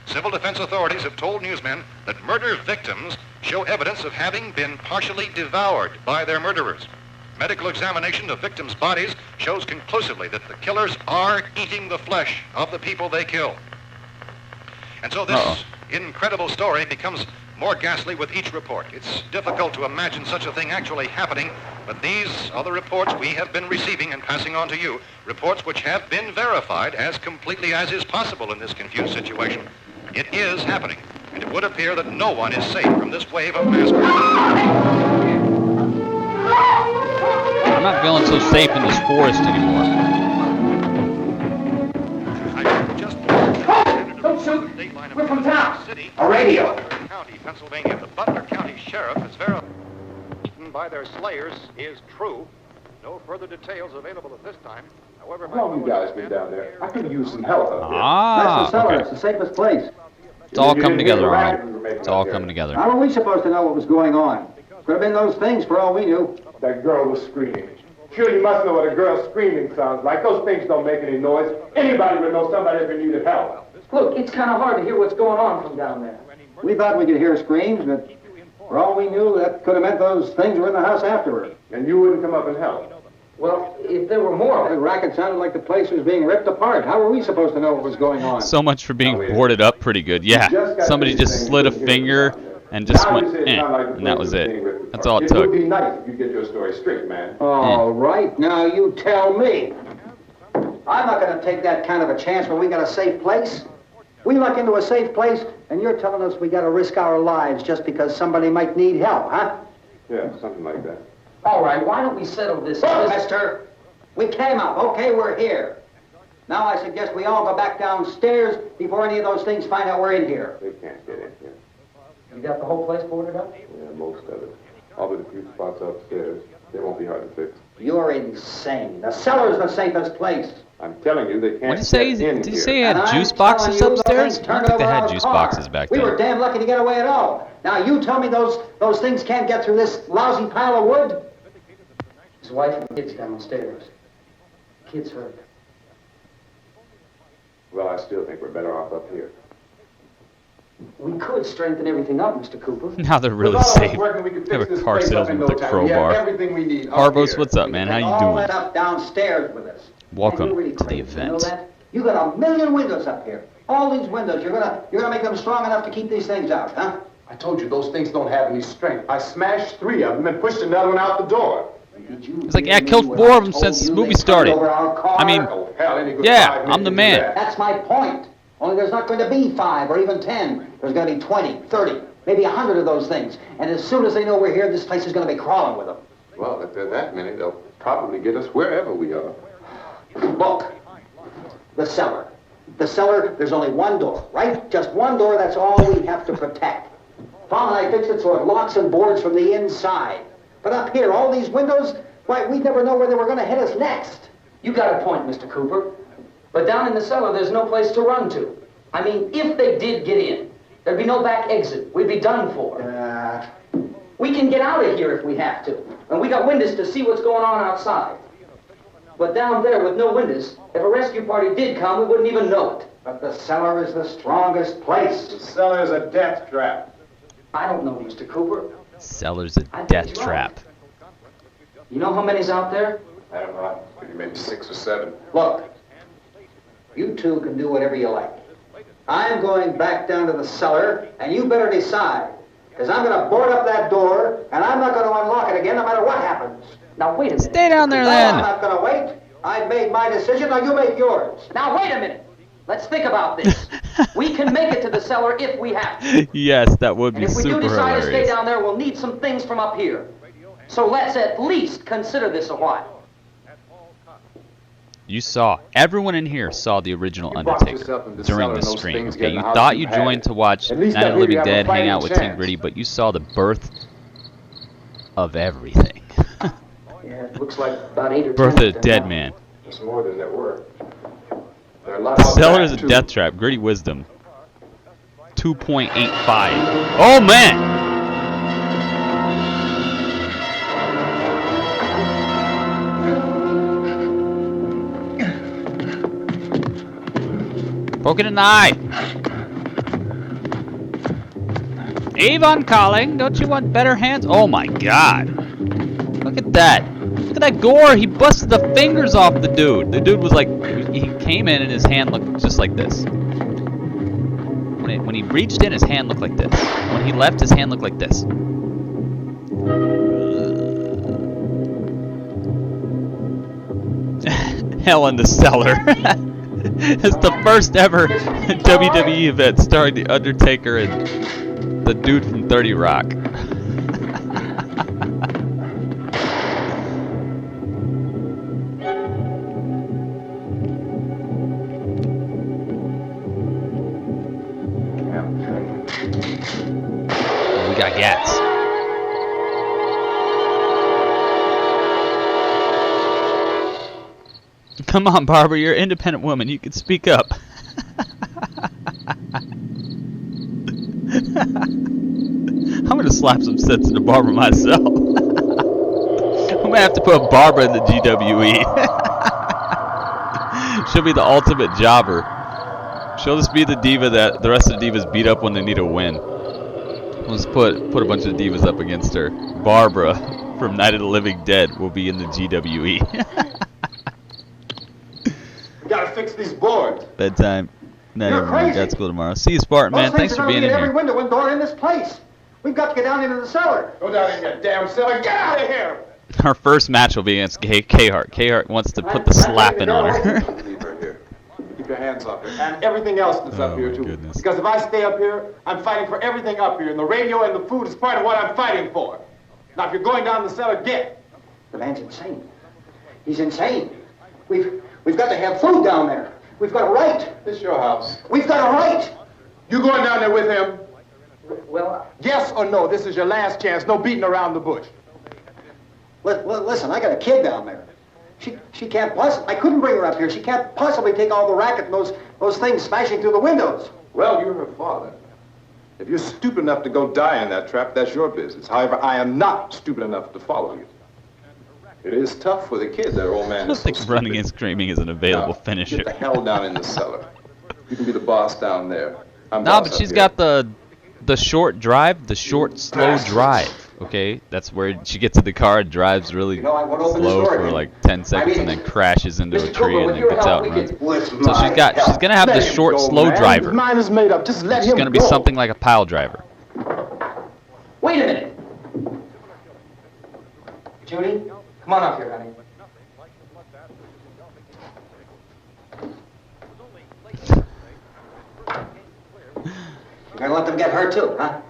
civil defense authorities have told newsmen that murder victims show evidence of having been partially devoured by their murderers. Medical examination of victims' bodies shows conclusively that the killers are eating the flesh of the people they kill. And so this incredible story becomes more ghastly with each report. It's difficult to imagine such a thing actually happening, but these are the reports we have been receiving and passing on to you, reports which have been verified as completely as is possible in this confused situation. It is happening, and it would appear that no one is safe from this wave of mass murder. I'm not feeling so safe in this forest anymore. I just Don't shoot! We're from town. City, A radio. County, Pennsylvania. The Butler County Sheriff has verified by their slayers is true. No further details available at this time. However, How long you guys been down there? I could use some help up there. Ah, That's the cellar. okay. It's the safest place. It's all You coming didn't hear together, the racket Arnold. we were making It's all up here. coming together. How are we supposed to know what was going on? Could have been those things for all we knew. That girl was screaming. Sure, you must know what a girl screaming sounds like. Those things don't make any noise. Anybody would know somebody ever needed help. Look, it's kind of hard to hear what's going on from down there. We thought we could hear screams, but for all we knew, that could have meant those things were in the house afterward. And you wouldn't come up and help. Well, if there were more The of it, racket sounded like the place was being ripped apart. How were we supposed to know what was going on? So much for being Oh, wait. boarded up pretty good. Yeah, just got somebody these just things slid a in here. finger and just Now you went, say it's not like the and that place was is being it. ripped That's apart. all it took. would be nice if you get your story straight, man. All right, now you tell me. I'm not going to take that kind of a chance when we got a safe place. We luck into a safe place, and you're telling us we got to risk our lives just because somebody might need help, huh? Yeah, something like that. all right, why don't we settle this? Look, mister, we came up. Okay, we're here. Now I suggest we all go back downstairs before any of those things find out we're in here. They can't get in here. You got the whole place boarded up? Yeah, most of it. All but a few spots upstairs. They won't be hard to fix. You're insane. The cellar's the safest place. I'm telling you, they can't What did he say? get in Did he here. say he And had I'm juice telling boxes you, those upstairs? things I don't turned think they over had our juice car. boxes back We were then. damn lucky to get away at all. Now you tell me those things can't get through this lousy pile of wood? His wife and kids downstairs. Kid's hurt. Well, I still think we're better off up here. We could strengthen everything up, Mr. Cooper. Now they're really With all of us safe. working, we could They have fix a this car place up salesman in with no a time. We have crowbar. everything we need up Harvos, here. what's up, man? How Take you all doing? that up downstairs with us. Man, you're Welcome really to the crazy. You know event. that? You got a million windows up here. All these windows, you're gonna make them strong enough to keep these things out, huh? I told you, those things don't have any strength. I smashed 3 of them and pushed another one out the door. It's like, yeah, I killed 4 of them since this movie started. I mean, Oh, hell, any good yeah, 5 I'm the minutes man. into that. That's my point. Only there's not going to be 5 or even 10. There's going to be 20, 30, maybe 100 of those things. And as soon as they know we're here, this place is going to be crawling with them. Well, if there are that many, they'll probably get us wherever we are. Look, the cellar. The cellar, there's only one door, right? Just one door, that's all we have to protect. Tom and I fixed it so it locks and boards from the inside. But up here, all these windows, why, we'd never know where they were going to hit us next. You got a point, Mr. Cooper. But down in the cellar, there's no place to run to. I mean, if they did get in, there'd be no back exit. We'd be done for. We can get out of here if we have to. And we got windows to see what's going on outside. But down there with no windows, if a rescue party did come, we wouldn't even know it. But the cellar is the strongest place. The cellar is a death trap. I don't know, Mr. Cooper. Cellar's a I think death you're right. trap. You know how many's out there? I don't know. Maybe 6 or 7. Look, you two can do whatever you like. I'm going back down to the cellar, and you better decide. Because I'm going to board up that door, and I'm not going to unlock it again no matter what happens. Now, wait a minute. Stay down there No, I'm then. not going to wait. I've made my decision, now you make yours. Now, wait a minute. Let's think about this. We can make it to the cellar if we have to. Yes, that would And be if we do super decide to stay hilarious. down there, we'll need some things from up here. So let's at least consider this a while. You saw. Everyone in here saw the original You boxed yourself Undertaker in the during cellar the and those stream. things Okay, getting you hotter thought than you you had. joined to watch At Night least of I the hear you Living have a Dead, hang fighting out with Tim chance. Gritty, but you saw the birth of everything. Yeah, it looks like about 8 or 10. Birth of a them dead now. man. It's more than there were. There are a lot The out Cellar back, is a too. death trap. Gritty Wisdom. 2.85. Oh, man! Poking an eye. Avon calling. Don't you want better hands? Oh my god. Look at that. Look at that gore. He busted the fingers off the dude. The dude was like, he came in and his hand looked just like this. When he reached in, his hand looked like this. When he left, his hand looked like this. Hell in the Cellar. It's the first ever WWE event starring The Undertaker and the dude from 30 Rock. We got gas. Come on, Barbara, you're an independent woman. You can speak up. I'm gonna slap some sense into Barbara myself. I'm gonna have to put Barbara in the GWE. She'll be the ultimate jobber. She'll just be the diva that the rest of the divas beat up when they need a win. Let's put a bunch of divas up against her. Barbara from Night of the Living Dead will be in the GWE. Gotta fix these boards. Bedtime. Night You're everyone. crazy. Got school tomorrow. See you, Spartan, man. Those Thanks things for are being gonna in be at every here. window and door in this place. We've got to get down into the cellar. Go down in your damn cellar. Get out of here. Our first match will be against Kheart. Kheart wants to put the slapping on her. Leave her here. Keep your hands off her. And everything else that's Oh, up here, my too. goodness. Because if I stay up here, I'm fighting for everything up here. And the radio and the food is part of what I'm fighting for. Now, if you're going down the cellar, get. The man's insane. He's insane. We've got to have food down there. We've got a right. This your house. We've got a right. You going down there with him? Well, Yes or no? This is your last chance. No beating around the bush. Listen, I got a kid down there. She can't possibly. I couldn't bring her up here. She can't possibly take all the racket and those things smashing through the windows. Well, you're her father. If you're stupid enough to go die in that trap, that's your business. However, I am not stupid enough to follow you. It is tough for the kid, that old man I don't is so think running stupid. and screaming is an available Now, finisher. Get the hell down in the cellar. You can be the boss down there. I'm Nah, boss but up she's here. got the short drive, the short, slow drive. Okay? That's where she gets in the car and drives really You know, I won't open this slow door for again. like 10 seconds and mean, then crashes into a Mr. tree Cooper, and with then your gets help, out we and runs. could- with So my she's help. gonna have the Let him short, go, slow man. His driver. mind is made up. Just let She's him gonna be go. something like a pile driver. wait a minute. Judy, come on up here, honey. You're gonna let them get hurt too, huh?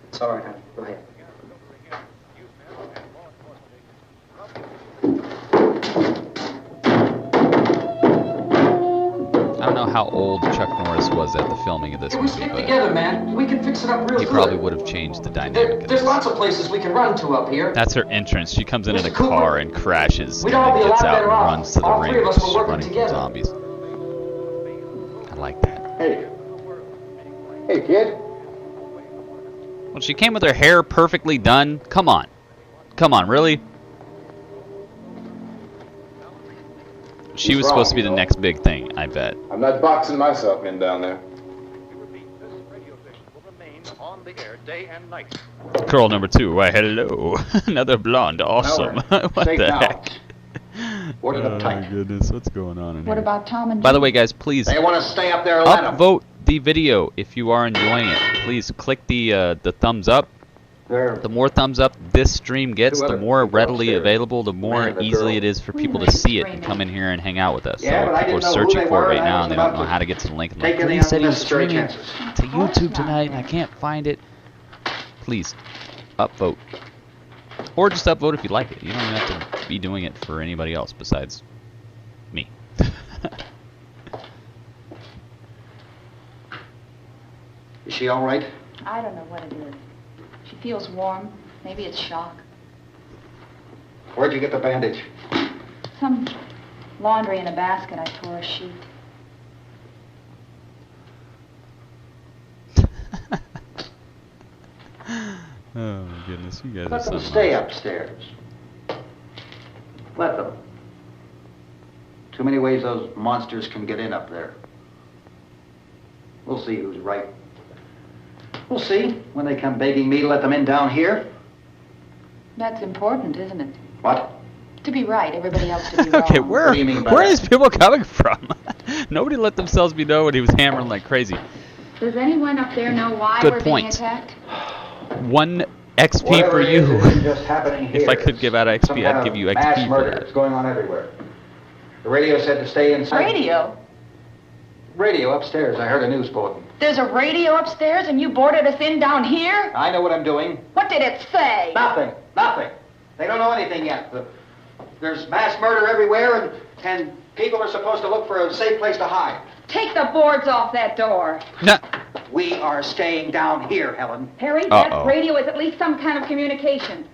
It's all right, honey. Go ahead. I don't know how old Chuck Norris was at the filming of this We movie, stick but together, man. We can fix it up real he good. probably would have changed the dynamic of There's this. lots of places we can run to up here. That's her entrance. She comes in a Mr. Cooper, car and crashes we'd and all then be a gets lot out and better off. runs to the All ring three of us because were she's working running from together. zombies. I like that. Hey. Hey, kid. Well, she came with her hair perfectly done. Come on. Come on, really? She He's was wrong, supposed to be you the know. next big thing, I bet. I'm not boxing myself in down there. On the air day and night. Curl number 2. Why, hello. Another blonde. Awesome. what Safe the now. heck? Boarded up Oh, my tight. goodness. What's going on in What here? about Tom and By the Jim? way, guys, please They want to stay up there, let them. upvote the video if you are enjoying it. Please click the thumbs up. The more thumbs up this stream gets, Two the other more people readily upstairs. available, the more Man and a easily girl. it is for We people to like see it and streaming. come in here and hang out with us. Yeah, So but I people are didn't know who searching they for were, it right and I now was and they don't about know to how to get to the link. And take like, any Gritty said he was unnecessary streaming chances. to Of course YouTube not. tonight and I can't find it. Please, upvote. Or just upvote if you like it. You don't even have to be doing it for anybody else besides me. Is she all right? I don't know what it is. She feels warm. Maybe it's shock. Where'd you get the bandage? Some laundry in a basket. I tore a sheet. Oh my goodness, you guys are Let them something stay else. upstairs. Let them. Too many ways those monsters can get in up there. We'll see who's right. We'll see when they come begging me to let them in down here. That's important, isn't it? What? To be right, everybody else to be wrong. Okay, where What do you mean by are that? these people coming from? Nobody let themselves be known when he was hammering like crazy. Does anyone up there know why Good we're point. being attacked? 1 XP Whatever for it you. is, isn't just happening If I here. could give out Some XP, kind I'd of give you mass XP for murder. that. It's going on everywhere. The radio said to stay inside. Radio? Radio upstairs. I heard a news bulletin. There's a radio upstairs and you boarded us in down here? I know what I'm doing. What did it say? Nothing. Nothing. They don't know anything yet. There's mass murder everywhere, and people are supposed to look for a safe place to hide. Take the boards off that door. No. We are staying down here, Helen. Harry, that radio is at least some kind of communication.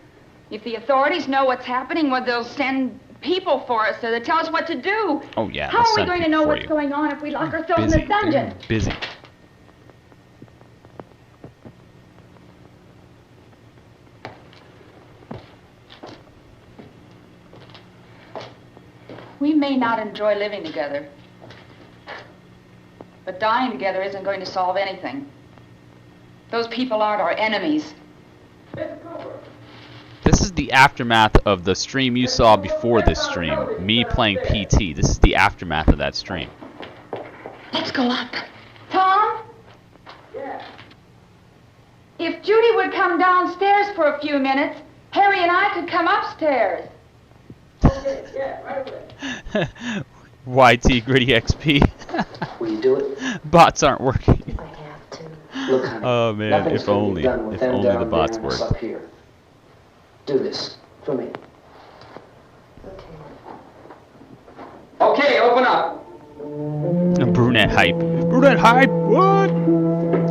If the authorities know what's happening, well, they'll send people for us so they tell us what to do. Oh yeah. How they'll are we send going to people know for what's you. going on if we lock ourselves Busy. in a dungeon? Busy. We may not enjoy living together, but dying together isn't going to solve anything. Those people aren't our enemies. This is the aftermath of the stream you saw before this stream. Me playing PT. This is the aftermath of that stream. Let's go up. Tom? Yeah. If Judy would come downstairs for a few minutes, Harry and I could come upstairs. Okay, yeah, right away. YT Gritty XP. Will you do it? Bots aren't working. I have to. Look, honey. Oh man, nothing's if gonna be only. done with If them only the down bots there and us worked. up here. Do this for me. Okay, open up. Brunette hype. Brunette hype? What?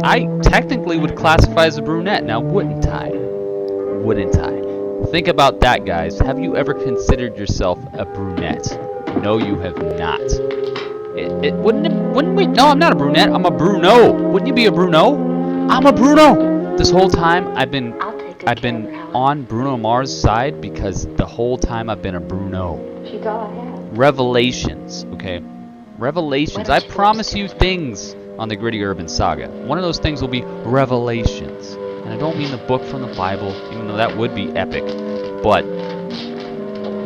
I technically would classify as a brunette now, wouldn't I? Wouldn't I? Think about that, guys. Have you ever considered yourself a brunette? No, you have not. Wouldn't we? No, I'm not a brunette. I'm a Bruno. Wouldn't you be a Bruno? I'm a Bruno. This whole time I've been on Bruno Mars' side because the whole time I've been a Bruno. She's all I have. Revelations, okay? Revelations. I promise you things on the Gritty Urban Saga. One of those things will be revelations. And I don't mean the book from the Bible, even though that would be epic. But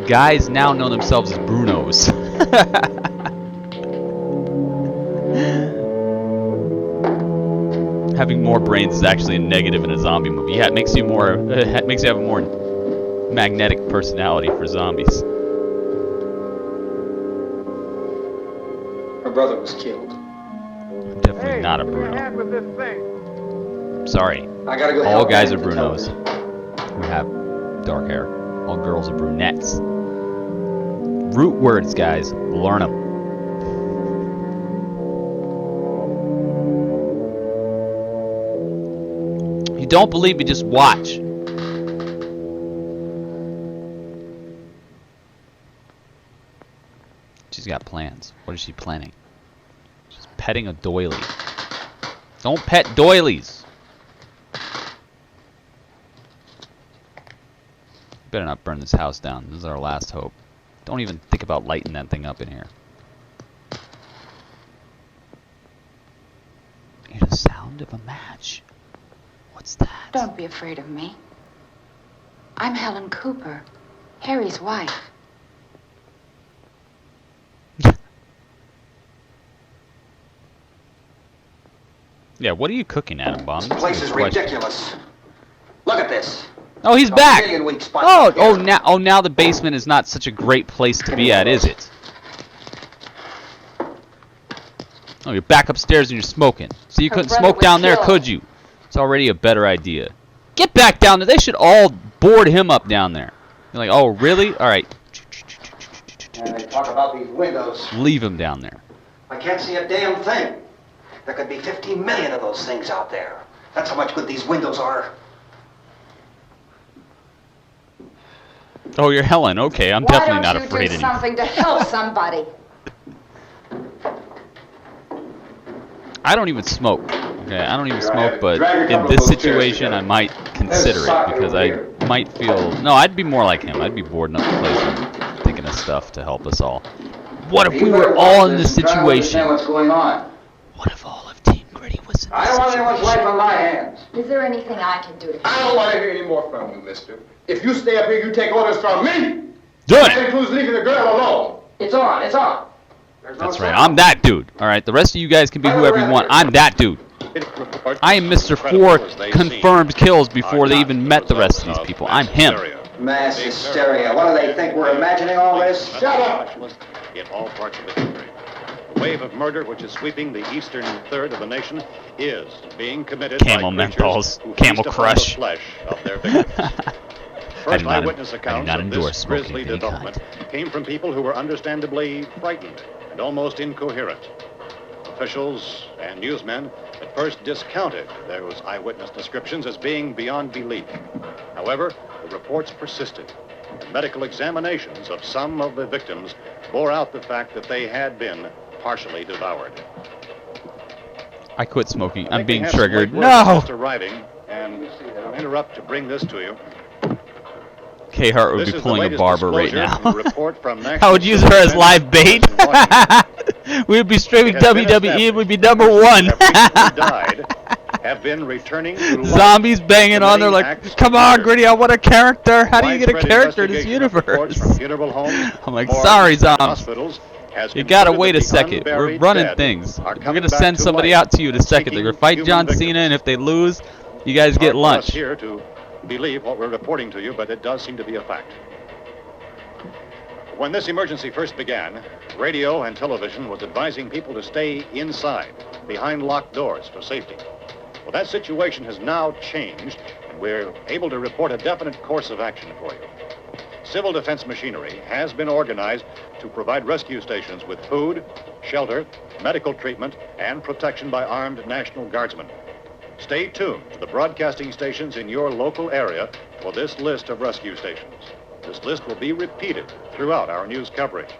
guys now know themselves as Brunos. Having more brains is actually a negative in a zombie movie. Yeah, it makes you more. It makes you have a more magnetic personality for zombies. Her brother was killed. I'm definitely not a Bruno. with this thing. Sorry. I gotta go. All help guys are manage the Brunos television. who have dark hair. All girls are brunettes. Root words, guys. Learn them. You don't believe me, just watch. She's got plans. What is she planning? She's petting a doily. Don't pet doilies. Better not burn this house down. This is our last hope. Don't even think about lighting that thing up in here. Hear the sound of a match. What's that? Don't be afraid of me. I'm Helen Cooper, Harry's wife. Yeah, what are you cooking, Adam Bomb? This place is ridiculous. Look at this. Oh, he's A back. million-week spot Oh, here. now the basement is not such a great place to be at, is it? Oh, you're back upstairs and you're smoking. So you Her couldn't brother smoke was down there, killed. could you? It's already a better idea. Get back down there. They should all board him up down there. You're like, oh, really? All right. Talk about these windows. Leave him down there. I can't see a damn thing. There could be 15 million of those things out there. That's how much good these windows are. Oh, you're Helen. Okay, I'm definitely not afraid Why don't you do anymore. something to help somebody? I don't even smoke. Okay, I don't even smoke, but in this situation, I might consider it because I might feel. No, I'd be more like him. I'd be bored enough to play and thinking of stuff to help us all. What if we were all in this situation? What's going on? What if all of Team Gritty was in this I don't want anyone's life on my hands. Is there anything I can do to I don't want to hear any more from you, mister. If you stay up here, you take orders from me. Do That it! includes leaving the girl alone. It's on, it's on. That's right. I'm that dude. All right. The rest of you guys can be whoever you want. I'm that dude. I am Mr. 4 confirmed kills before they even met the rest of these people. I'm him. Mass hysteria. What do they think? We're imagining all this? Shut up. In all parts of the country. The wave of murder which is sweeping the eastern third of the nation is being committed Camel by creatures menthols. who Camel feast upon crush. the flesh of their victims. First eyewitness I do accounts not of endorse this smoking grisly of any development came from people who were understandably frightened and almost incoherent. Officials and newsmen at first discounted those eyewitness descriptions as being beyond belief. However, the reports persisted. And medical examinations of some of the victims bore out the fact that they had been partially devoured. I quit smoking. I I'm think we being have some triggered. late word No! just arriving, and I'll interrupt to bring this to you. Kheart would This be is the pulling a latest barber right disclosure now. from a report from I would use her as live bait. We would be streaming WWE. It would be number 1. Have been returning to life, Zombies banging on there like, acts come of on, murder. Gritty, I want a character. How do you get a Widespread character in this investigation of reports universe? from funeral homes, I'm like, morgues, sorry, and zombies. hospitals has You gotta concluded wait that a the second. We're unburied running dead things. are We're coming gonna back send to somebody life, out to you in a second. They're gonna seeking fight human John victims. Cena, and if they lose, you guys get Hard for us lunch. here to believe what we're reporting to you, but it does seem to be a fact. When this emergency first began, radio and television was advising people to stay inside, behind locked doors for safety. Well, that situation has now changed, and we're able to report a definite course of action for you. Civil defense machinery has been organized to provide rescue stations with food, shelter, medical treatment, and protection by armed National Guardsmen. Stay tuned to the broadcasting stations in your local area for this list of rescue stations. This list will be repeated throughout our news coverage.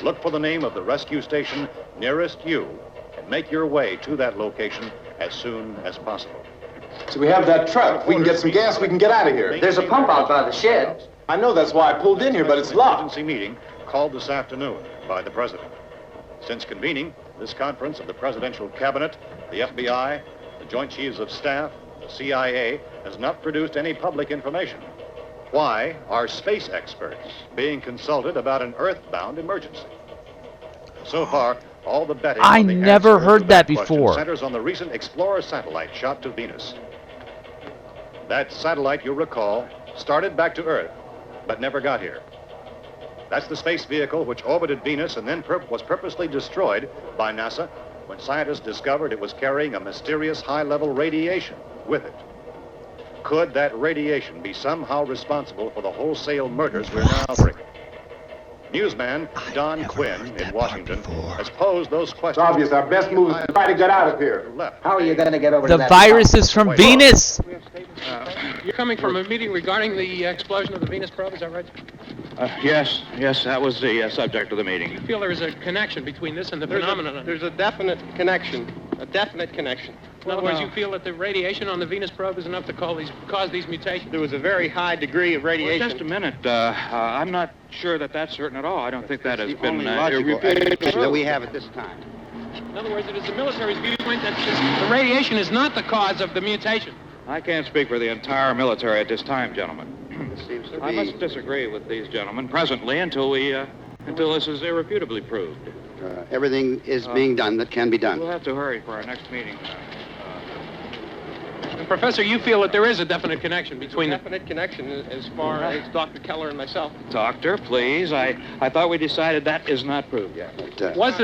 Look for the name of the rescue station nearest you and make your way to that location as soon as possible. So we have that truck. If we can get some gas, we can get out of here. There's a pump out by the shed. I know, that's why I pulled in here, but it's locked. Emergency meeting called this afternoon by the President. Since convening this conference of the Presidential Cabinet, the FBI, the Joint Chiefs of Staff, the CIA has not produced any public information. Why are space experts being consulted about an earthbound emergency? So far, all the betting I on the never answer heard to that question before. centers on the recent Explorer satellite shot to Venus. That satellite, you'll recall, started back to Earth, but never got here. That's the space vehicle which orbited Venus and then was purposely destroyed by NASA when scientists discovered it was carrying a mysterious high-level radiation with it. Could that radiation be somehow responsible for the wholesale murders we're now covering? Newsman Don Quinn in Washington has posed those questions. It's obvious our best move is to try to get out of here. How are you going to get over to The that virus is from Venus. You're coming from a meeting regarding the explosion of the Venus probe, is that right? Yes, that was the subject of the meeting. You feel there is a connection between this and the phenomenon? There's a definite connection. In other words, you feel that the radiation on the Venus probe is enough to cause these mutations? There was a very high degree of radiation. Well, just a minute. I'm not sure that that's certain at all. I don't think that has been that we have at this time. In other words, it is the military's viewpoint that the radiation is not the cause of the mutation. I can't speak for the entire military at this time, gentlemen. This seems to I must disagree with these gentlemen presently until this is irrefutably proved. Everything is being done that can be done. We'll have to hurry for our next meeting. Professor, you feel that there is a definite connection between Definite connection as far as Dr. Keller and myself. Doctor, please. I thought we decided that is not proved yet. Was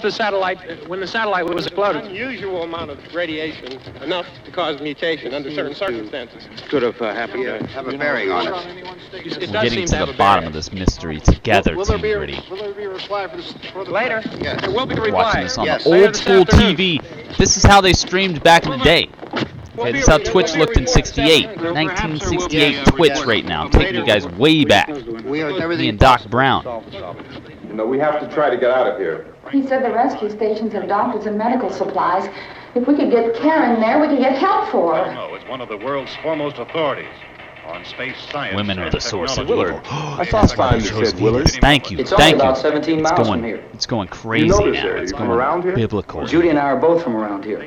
the satellite, when the satellite was exploded? An unusual amount of radiation, enough to cause mutation under certain circumstances. Could have happened. Have a bearing on it. It We're does getting seem to have the a bottom bearing. of this mystery together, Will Team there Gritty. be a reply for the Later. Yes. There will be a reply. Watching this on Yes. the Later old this school afternoon. TV. This is how they streamed back in the day. Okay, this is how Twitch looked in 68. 1968 Twitch right now. I'm taking you guys way back. We are everything. Me and Doc Brown. You know, we have to try to get out of here. He said the rescue stations have doctors and medical supplies. If we could get care in there, we could get help for her. No, it's one of the world's foremost authorities on space science. Women are and the source of technology. evil. I thought Spyda said Willard. Thank you, It's only thank you. about 17 miles from here. It's going crazy You noticed now. that? It's You from going around here? biblical. Judy and I are both from around here.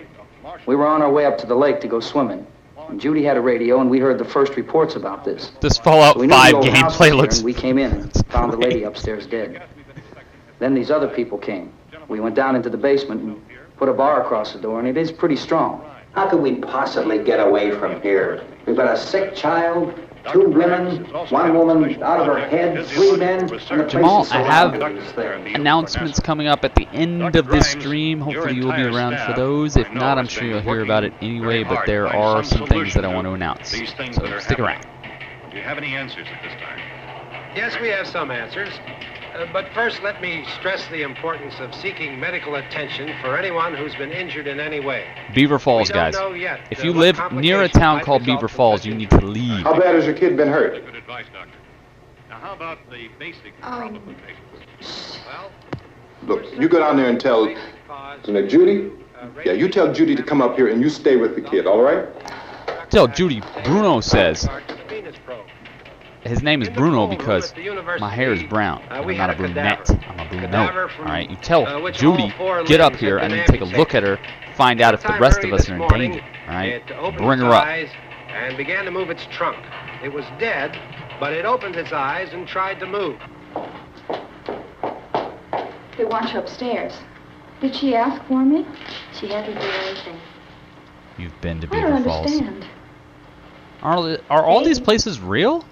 We were on our way up to the lake to go swimming. And Judy had a radio, and we heard the first reports about this. This Fallout We knew the 5 old house was gameplay here, looks. and we came in and found the great. lady upstairs dead. Then these other people came. We went down into the basement and put a bar across the door, and it is pretty strong. How could we possibly get away from here? We've got a sick child, 2 women, 1 woman out of her head, 3 men, and the place Jamal, is I have surrounded with things. announcements coming up at the end of this stream. Hopefully you will be around for those. If not, I'm sure you'll hear about it anyway, but there are some things that I want to announce. These things So that are stick around. happening. Do you have any answers at this time? Yes, we have some answers. But first, let me stress the importance of seeking medical attention for anyone who's been injured in any way. Beaver Falls, We don't guys. know yet, If you what live near a complications town might called result Beaver from Falls, such you an need to leave. How bad has your kid been hurt? Good advice, Doctor. Now, how about the basic problem of patients? Well, Look, you go down there and tell, Judy? Yeah, you tell Judy to come up here and you stay with the kid, all right? Tell Judy, Bruno says. the Venus probe. His name is In the Bruno pool room because at the university, my hair is brown. we I'm not a had a brunette. cadaver. I'm a brunette. Cadaver from, Alright, you tell which Judy, all 4 get up limbs here had and been then take a look at her, find out if the Sometime rest of early us this are in morning, danger. Alright? It opened Bring its her up. eyes and began to move its trunk. It was dead, but it opened its eyes and tried to move. They want you upstairs. Did she ask for me? She hasn't done anything. You've been to I don't Beaver Falls. understand. Are all these places real?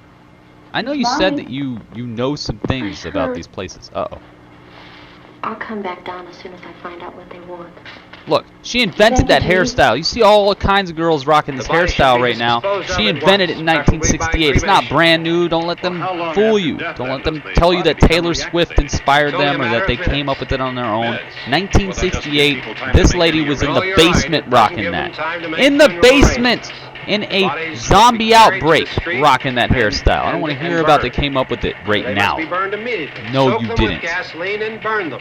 I know you said Mine. that you know some things I about heard. these places. Uh-oh. I'll come back down as soon as I find out what they want. Look, she invented that hairstyle. You see all kinds of girls rocking this The body should hairstyle be right now. disposed of She at invented it once, in preferably by 1968. It's not cremation. brand new. Don't let them Well, how long fool after you. death, Don't then, let them does the tell you body that become Taylor reactivated? Swift inspired It's only a them or matter that they of came minutes. up with it on their own. Minutes. 1968, Well, that just gives people this time to lady make was in any the Oh, you're right. basement It doesn't rocking give them that. time to make In the funeral basement! In a Bodies zombie should be carried to outbreak the street rocking that hairstyle. I don't and- want to and hear about they burned. came up with it right They now. must be burned immediately. No, Soak you them didn't. with gasoline and burn them.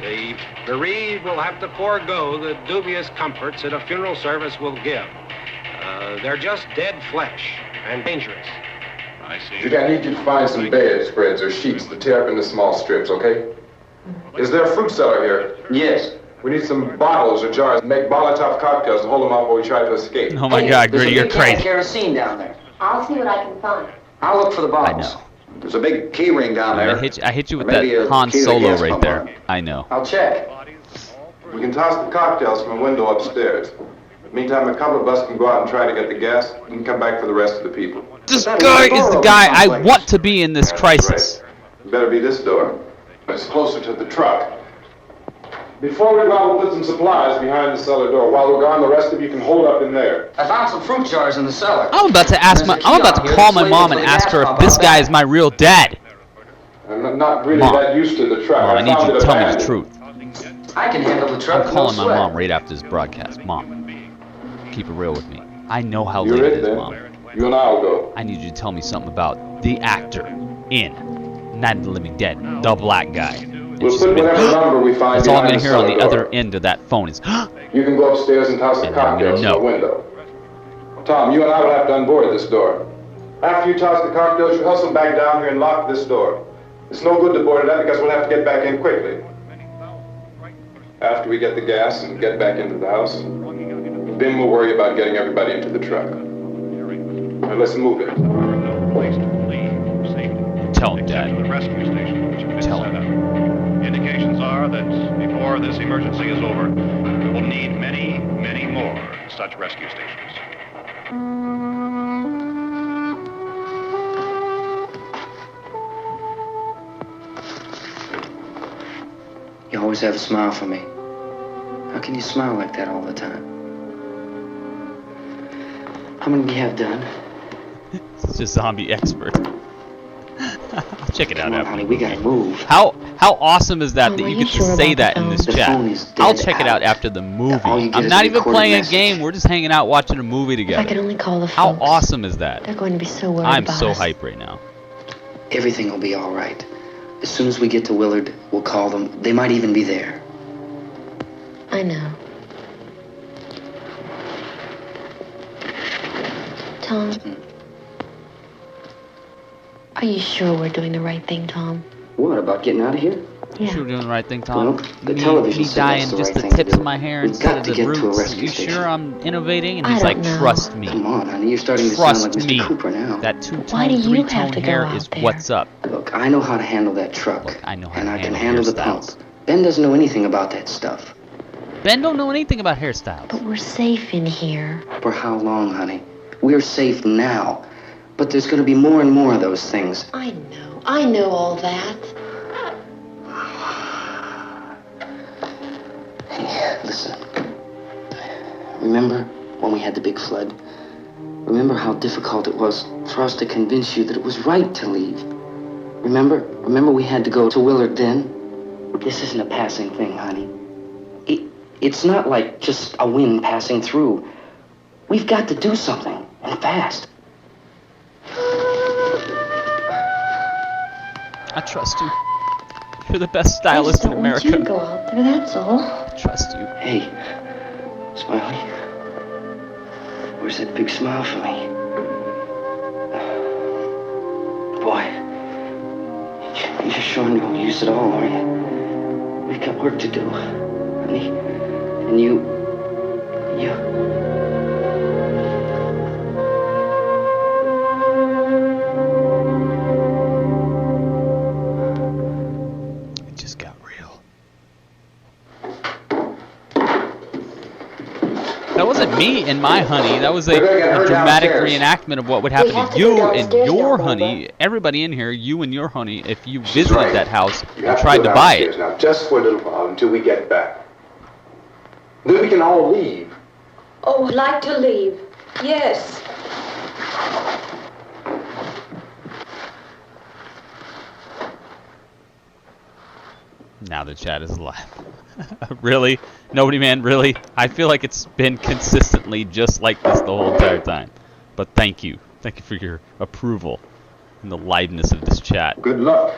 The bereaved will have to forego the dubious comforts that a funeral service will give. They're just dead flesh and dangerous. I see. Judy, I need you to find some bedspreads or sheets to tear up into small strips, okay? Is there a fruit cellar here? Yes. We need some bottles or jars to make Molotov cocktails to hold them off while we try to escape. Oh my Hey, god, there's a Gritty, you're big can of crazy. kerosene down there. I'll see what I can find. I'll look for the I bottles. know. There's a big key ring down there. I hit you with Maybe that a Han key to the Solo gas right pump there. on it. I know. I'll check. We can toss the cocktails from a window upstairs. Meantime, a couple of us can go out and try to get the gas and come back for the rest of the people. This That guy door is the opens guy I someplace. want to be in this That's crisis. right. It better be this door. It's closer to the truck. Before we go out, we'll put some supplies behind the cellar door. While we're gone, the rest of you can hold up in there. I found some fruit jars in the cellar. I'm about to ask There's a I'm key about on to here call that's my labeled mom for and the ask gas her if pump this out guy back. is my real dad. I'm not really Mom. that used to the truck. Mom, I need found you it to tell me the abandoned. truth. I can handle the truck. I'm calling no my sweat. mom right after this broadcast. Mom, keep it real with me. I know how You're late it it is, then. Mom. You and I'll go. I need you to tell me something about the actor in Night of the Living Dead, the black guy. And We'll she's put been- whatever number we find That's all I'm behind gonna hear on cellar the door. other end of that phone is, You can go upstairs and toss the And I'm gonna cocktails from know. the window. Tom, you and I will have to unboard this door. After you toss the cocktails, you hustle back down here and lock this door. It's no good to board it up because we'll have to get back in quickly. After we get the gas and get back into the house, then we'll worry about getting everybody into the truck. Now let's move it. No place to leave safely. tell him, Except Dad. for the rescue station, which has been Tell set him. up. Indications are that before this emergency is over, we will need many, many more such rescue stations. You always have a smile for me. How can you smile like that all the time? How many do you have done? It's just zombie expert. Check it out, Come on, honey, we gotta move. How awesome is that Mom, that are you you get sure to say about that the in this phone? The chat? phone is I'll dead check it out out. after the movie. all you get I'm is not a even recorded playing a message. game. We're just hanging out watching a movie I together. could only call the How folks. awesome is that? They're going to be so worried I'm about so us. hyped right now. Everything will be all right. As soon as we get to Willard, we'll call them. They might even be there. I know. Tom? Are you sure we're doing the right thing, Tom? What, about getting out of here? You sure we're doing the right thing, Tom? Well, the television me said dyeing that's the just right the thing to tips do. of my hair We've instead got of to the get to a roots. rescue You station. sure I'm innovating? And I he's don't like, know. trust me. Come on, honey, you're starting to Trust sound like me. Mr. Cooper now. That Why do two-tone, you have three-tone to go hair out is there? what's up. Look, I know how to handle that truck. Look, I know how and to I can handle handle the hairstyles. pump. Ben doesn't know anything about that stuff. Ben don't know anything about hairstyles. But we're safe in here. For how long, honey? We're safe now. But there's going to be more and more of those things. I know. I know all that. Hey, listen. Remember when we had the big flood? Remember how difficult it was for us to convince you that it was right to leave? Remember we had to go to Willard then? This isn't a passing thing, honey. It's not like just a wind passing through. We've got to do something, and fast. I trust you. You're the best stylist in America. I just don't want you to go out there, that's all. I trust you. Hey, Smiley. Where's that big smile for me? Boy, you're showing no use at all, are you? We've got work to do, honey. And you... It just got real. That wasn't me and my honey. That was a dramatic reenactment of what would happen to you and your honey. Everybody in here, you and your honey, if you visited that house and tried to buy it. Now, just for a little while until we get back. Then we can all leave. Oh, I'd like to leave. Yes. Now the chat is alive. Really? Nobodyman, really? I feel like it's been consistently just like this the whole entire time. But thank you. Thank you for your approval and the liveness of this chat. Good luck.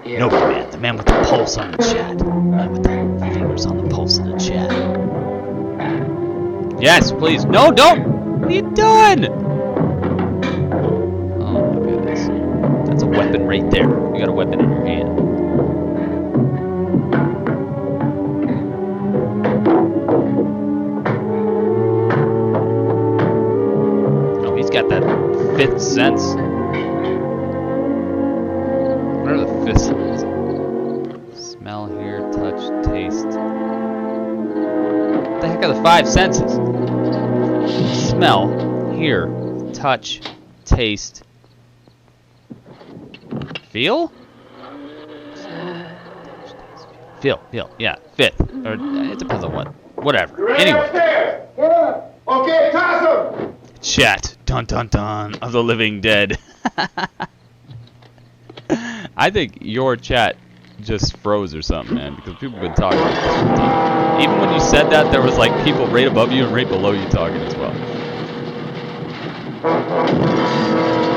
Yeah. Nobodyman, the man with the pulse on the chat. The man with the fingers on the pulse of the chat. Yes, please. No, don't! What are you doing? Oh my goodness. That's a weapon right there. You got a weapon in your hand. Oh, he's got that fifth sense. What are the fifth senses? Smell, hear, touch, taste. What the heck are the five senses? Smell, hear, touch, taste, feel? Feel, yeah, fifth. Or it depends on what. Whatever. Anyway. Yeah. Okay, toss him. Chat, dun dun dun, of the living dead. I think your chat just froze or something, man, because people have been talking about this whole time. Even when you said that, there was like people right above you and right below you talking as well.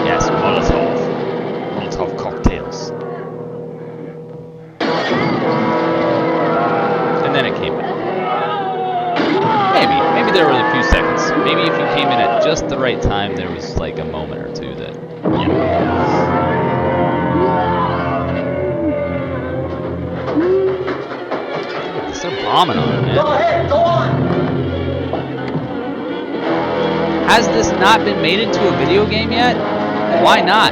Yes, Molotov cocktails. And then it came back. Maybe there was a few seconds. Maybe if you came in at just the right time, there was like a moment or two that, you know. They're bombing on it, man. Go ahead, go on. Has this not been made into a video game yet? Why not?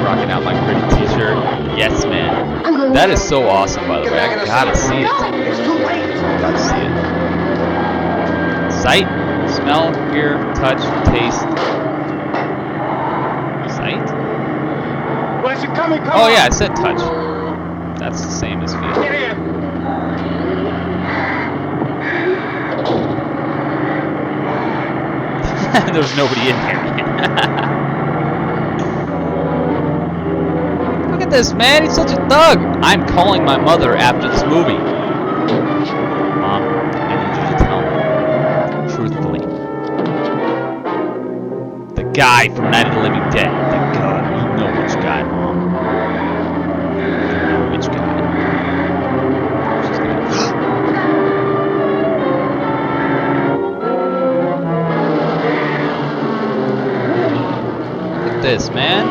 Rocking out my pretty t-shirt. Yes, man. I'm That is so awesome, by the way. I gotta see it. It's too late. Gotta see it. Sight, smell, hear, touch, taste. Sight? Where's it coming? Come Oh on. yeah, I said touch. That's the same as feel. Get in. There's nobody in here. Look at this, man. He's such a thug. I'm calling my mother after this movie. Mom, I need you to tell me, truthfully. The guy from Night of the Living Dead. The guy. You know which guy, Mom. You know which guy. She's gonna... Look at this, man.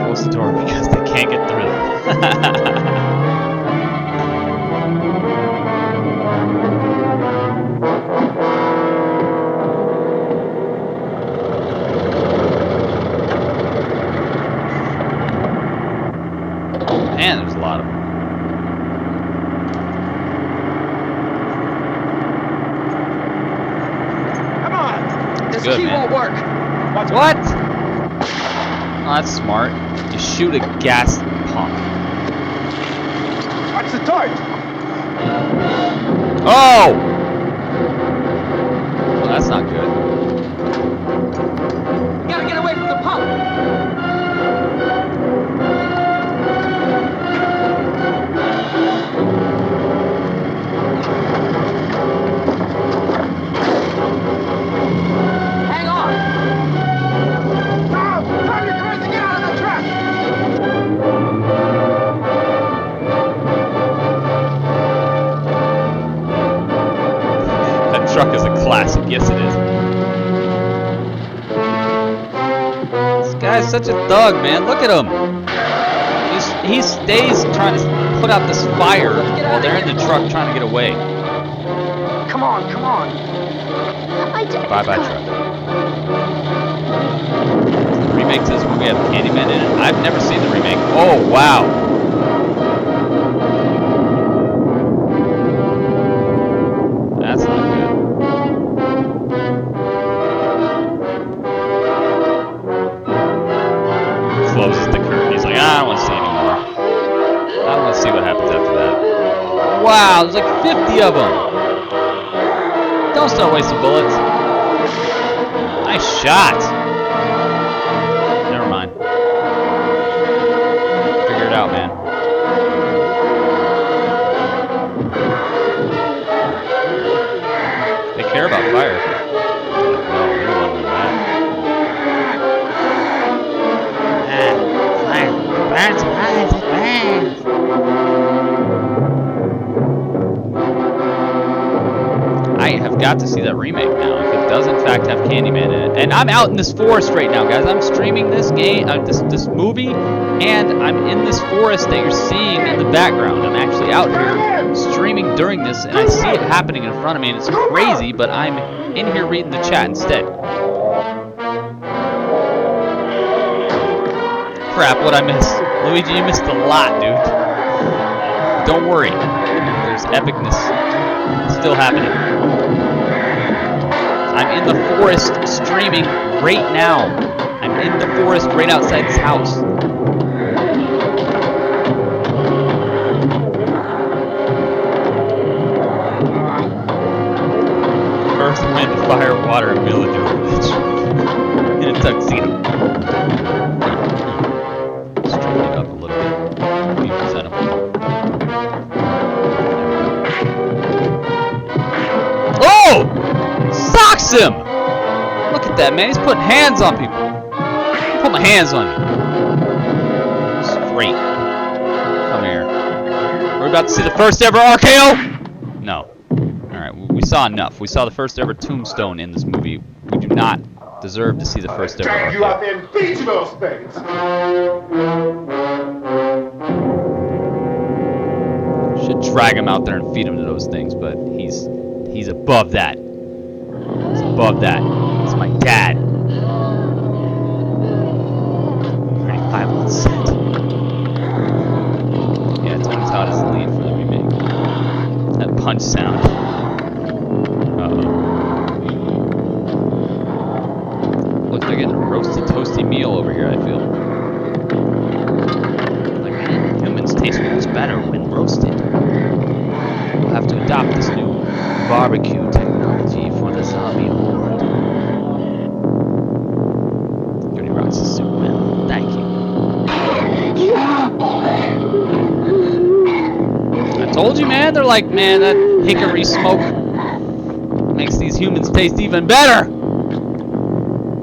Close the door because they can't get through. Man, there's a lot of them. Come on. This Good, key man. won't work. What? Oh, that's smart. You shoot a gas pump. Watch the torch. Oh! Well, that's not good. You gotta get away from the pump. Hang on. Tom, you're crazy. Get out of the truck. That truck is a classic. Yes, it is. This guy's such a thug, man. Look at him. He stays trying to put out this fire while they're in the truck trying to get away. Come on, come on. Bye-bye, truck. The remake to this movie have Candyman in it. I've never seen the remake. Oh, wow. That's not good. Closes the curtain. He's like, I don't want to see anymore. I don't want to see what happens after that. Wow, there's like 50 of them. Don't start wasting bullets. Nice shot. Never mind. Figure it out, man. They care about fire. No, they don't want that. Fire. Burns, burns, it burns. I have got to see that remake now. If it does in fact have Candyman in it, and I'm out in this forest right now, guys. I'm streaming this game, this movie, and I'm in this forest that you're seeing in the background. I'm actually out here streaming during this, and I see it happening in front of me, and it's crazy. But I'm in here reading the chat instead. Crap! What I missed, Luigi? You missed a lot, dude. Don't worry. There's epicness still happening. I'm in the forest streaming right now. I'm in the forest right outside his house. Earth, wind, fire, water, and villager. In a tuxedo. Straighten it up a little bit. Be presentable. Oh! Socks him! Look at that, man. He's putting hands on people. I'll put my hands on you. Straight. Come here. We're about to see the first ever RKO? No. Alright, we saw enough. We saw the first ever tombstone in this movie. We do not deserve to see the first ever Drag you RKO. out there and beat those things. Should drag him out there and feed him to those things, but he's above that. He's above that. It's my dad. Pretty violent set. Yeah, Tony Todd is the lead for the remake. That punch sound. Uh-oh. Looks like getting a roasted toasty meal over here, I feel. Like, man, humans taste much better when roasted. We'll have to adopt this new barbecue technology for the zombie horde. Dirty Rocks is so well. Thank you. I told you, man. They're like, man, that hickory smoke makes these humans taste even better.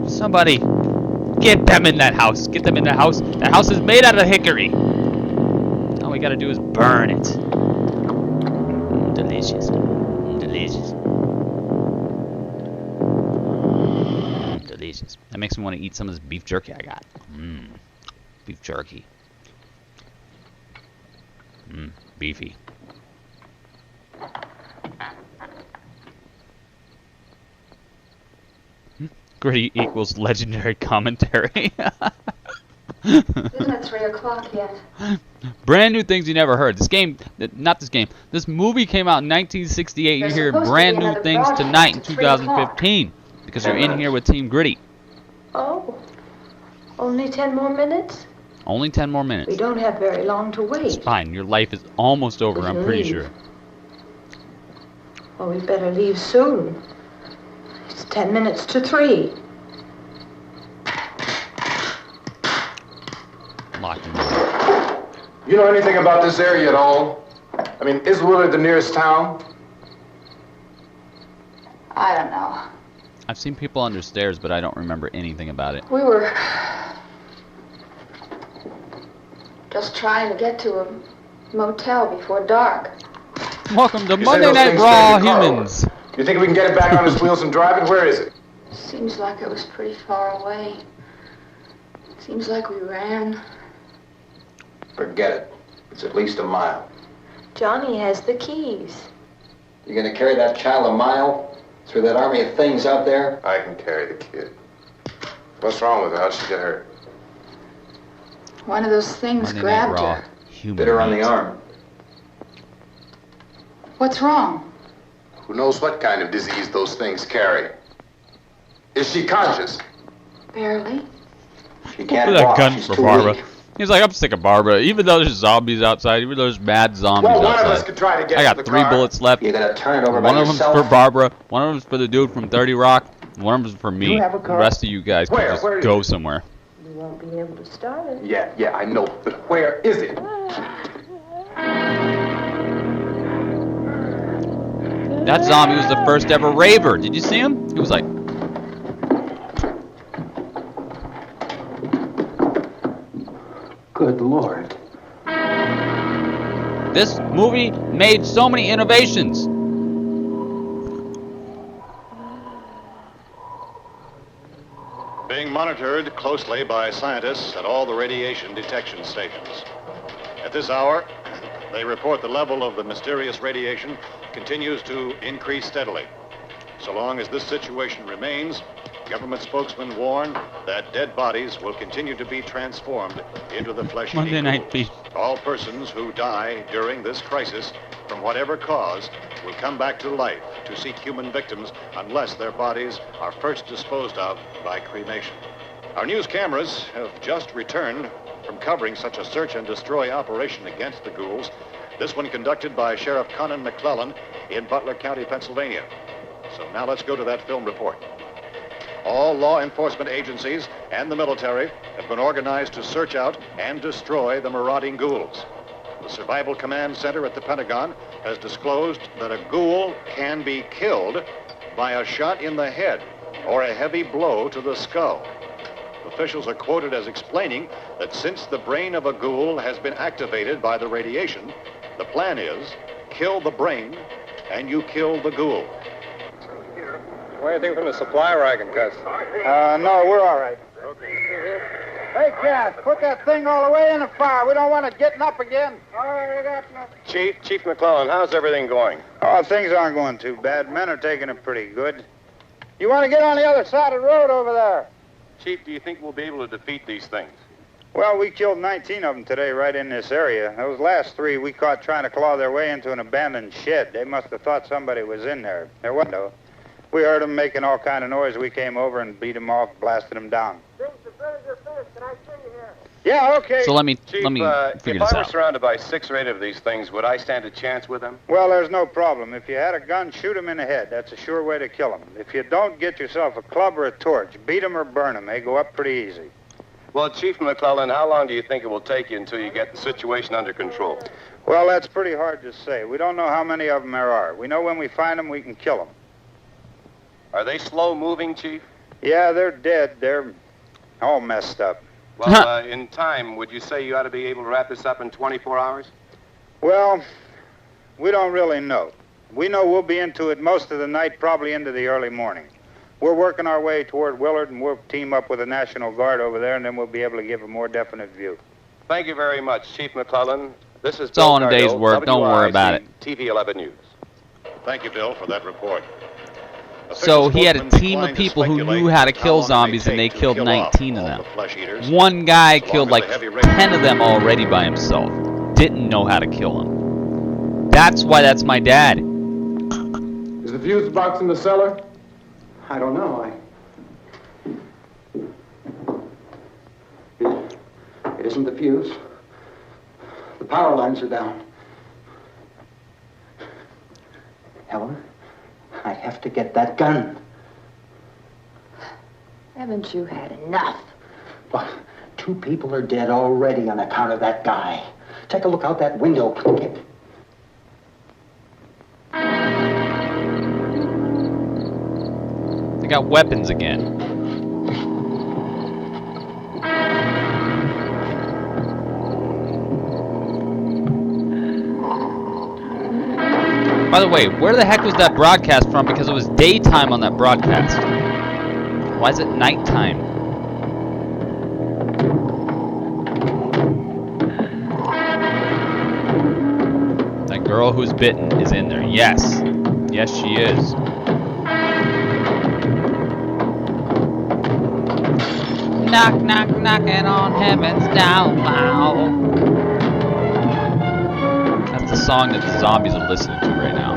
Somebody, get them in that house. Get them in that house. That house is made out of hickory. All we gotta do is burn it. Delicious. Delicious. Delicious. That makes me want to eat some of this beef jerky I got. Beef jerky. Beefy. Gritty equals legendary commentary. Isn't it 3 o'clock yet? Brand new things you never heard. This game, not this game, this movie came out in 1968. You hear brand new things tonight in 2015 because you're in here with Team Gritty. Oh, only 10 more minutes? Only 10 more minutes. We don't have very long to wait. It's fine. Your life is almost over, I'm pretty sure. Well, we better leave soon. It's 10 minutes to 3. Locked in. You know anything about this area at all? I mean, is Willard the nearest town? I don't know. I've seen people under stairs, but I don't remember anything about it. We were just trying to get to a motel before dark. Welcome to Monday Night Raw, humans. You think we can get it back on its wheels and drive it? Where is it? Seems like it was pretty far away. Seems like we ran. Forget it. It's at least a mile. Johnny has the keys. You gonna carry that child a mile through that army of things out there? I can carry the kid. What's wrong with her? How'd she get hurt? One of those things Monday grabbed Night Raw, her. Bit her on the arm. What's wrong? Who knows what kind of disease those things carry? Is she conscious? Barely. She can't Put that walk. gun She's for too Barbara. weak. He's like, I'm sick of Barbara. Even though there's zombies outside, even though there's mad zombies Well, one outside. of us could try to get I to got the 3 car. bullets left. You gotta turn it over One by of them's yourself. for Barbara. One of them's for the dude from 30 Rock. One of them's for me. You have a The car? rest of you guys can Where? just Where is go it? somewhere. We won't be able to start it. Yeah, I know. But where is it? That zombie was the first ever raver. Did you see him? He was like, Good Lord. this movie made so many innovations. Being monitored closely by scientists at all the radiation detection stations. At this hour, they report the level of the mysterious radiation continues to increase steadily. So long as this situation remains, government spokesmen warn that dead bodies will continue to be transformed into the flesh-eating Monday Night ghouls. Beef. All persons who die during this crisis, from whatever cause, will come back to life to seek human victims unless their bodies are first disposed of by cremation. Our news cameras have just returned from covering such a search and destroy operation against the ghouls, this one conducted by Sheriff Conan McClellan in Butler County, Pennsylvania. So now let's go to that film report. All law enforcement agencies and the military have been organized to search out and destroy the marauding ghouls. The Survival Command Center at the Pentagon has disclosed that a ghoul can be killed by a shot in the head or a heavy blow to the skull. Officials are quoted as explaining that since the brain of a ghoul has been activated by the radiation, the plan is kill the brain and you kill the ghoul. Anything from the supply wagon, Cuz? No, we're all right. Hey, Cass, put that thing all the way in the fire. We don't want it getting up again. All right, we got nothing. Chief McClellan, how's everything going? Oh, things aren't going too bad. Men are taking it pretty good. You want to get on the other side of the road over there? Chief, do you think we'll be able to defeat these things? Well, we killed 19 of them today right in this area. Those last 3 we caught trying to claw their way into an abandoned shed. They must have thought somebody was in there. There wasn't, though. We heard them making all kind of noise. We came over and beat them off, blasted them down. Can I see you here? Yeah, okay. So let me Chief, figure if this I were out. surrounded by 6 or 8 of these things, would I stand a chance with them? Well, there's no problem. If you had a gun, shoot them in the head. That's a sure way to kill them. If you don't, get yourself a club or a torch. Beat them or burn them. They go up pretty easy. Well, Chief McClellan, how long do you think it will take you until you get the situation under control? Well, that's pretty hard to say. We don't know how many of them there are. We know when we find them, we can kill them. Are they slow-moving, Chief? Yeah, they're dead. They're all messed up. Well, in time, would you say you ought to be able to wrap this up in 24 hours? Well, we don't really know. We know we'll be into it most of the night, probably into the early morning. We're working our way toward Willard, and we'll team up with the National Guard over there, and then we'll be able to give a more definite view. Thank you very much, Chief McClellan. This is It's all Bill in a day's Cardell, work. Don't worry about it. TV 11 News. Thank you, Bill, for that report. So he had a team of people who knew how to kill zombies, and they killed 19 of them. One guy killed like 10 of them already by himself. Didn't know how to kill them. That's why that's my dad. Is the fuse box in the cellar? I don't know. It isn't the fuse. The power lines are down. Helen, I have to get that gun. Haven't you had enough? Well, 2 people are dead already on account of that guy. Take a look out that window. They got weapons again. By the way, where the heck was that broadcast from? Because it was daytime on that broadcast. Why is it nighttime? That girl who's bitten is in there. Yes. Yes, she is. Knock, knock, knocking on heaven's downfall. That's the song that the zombies are listening to right now.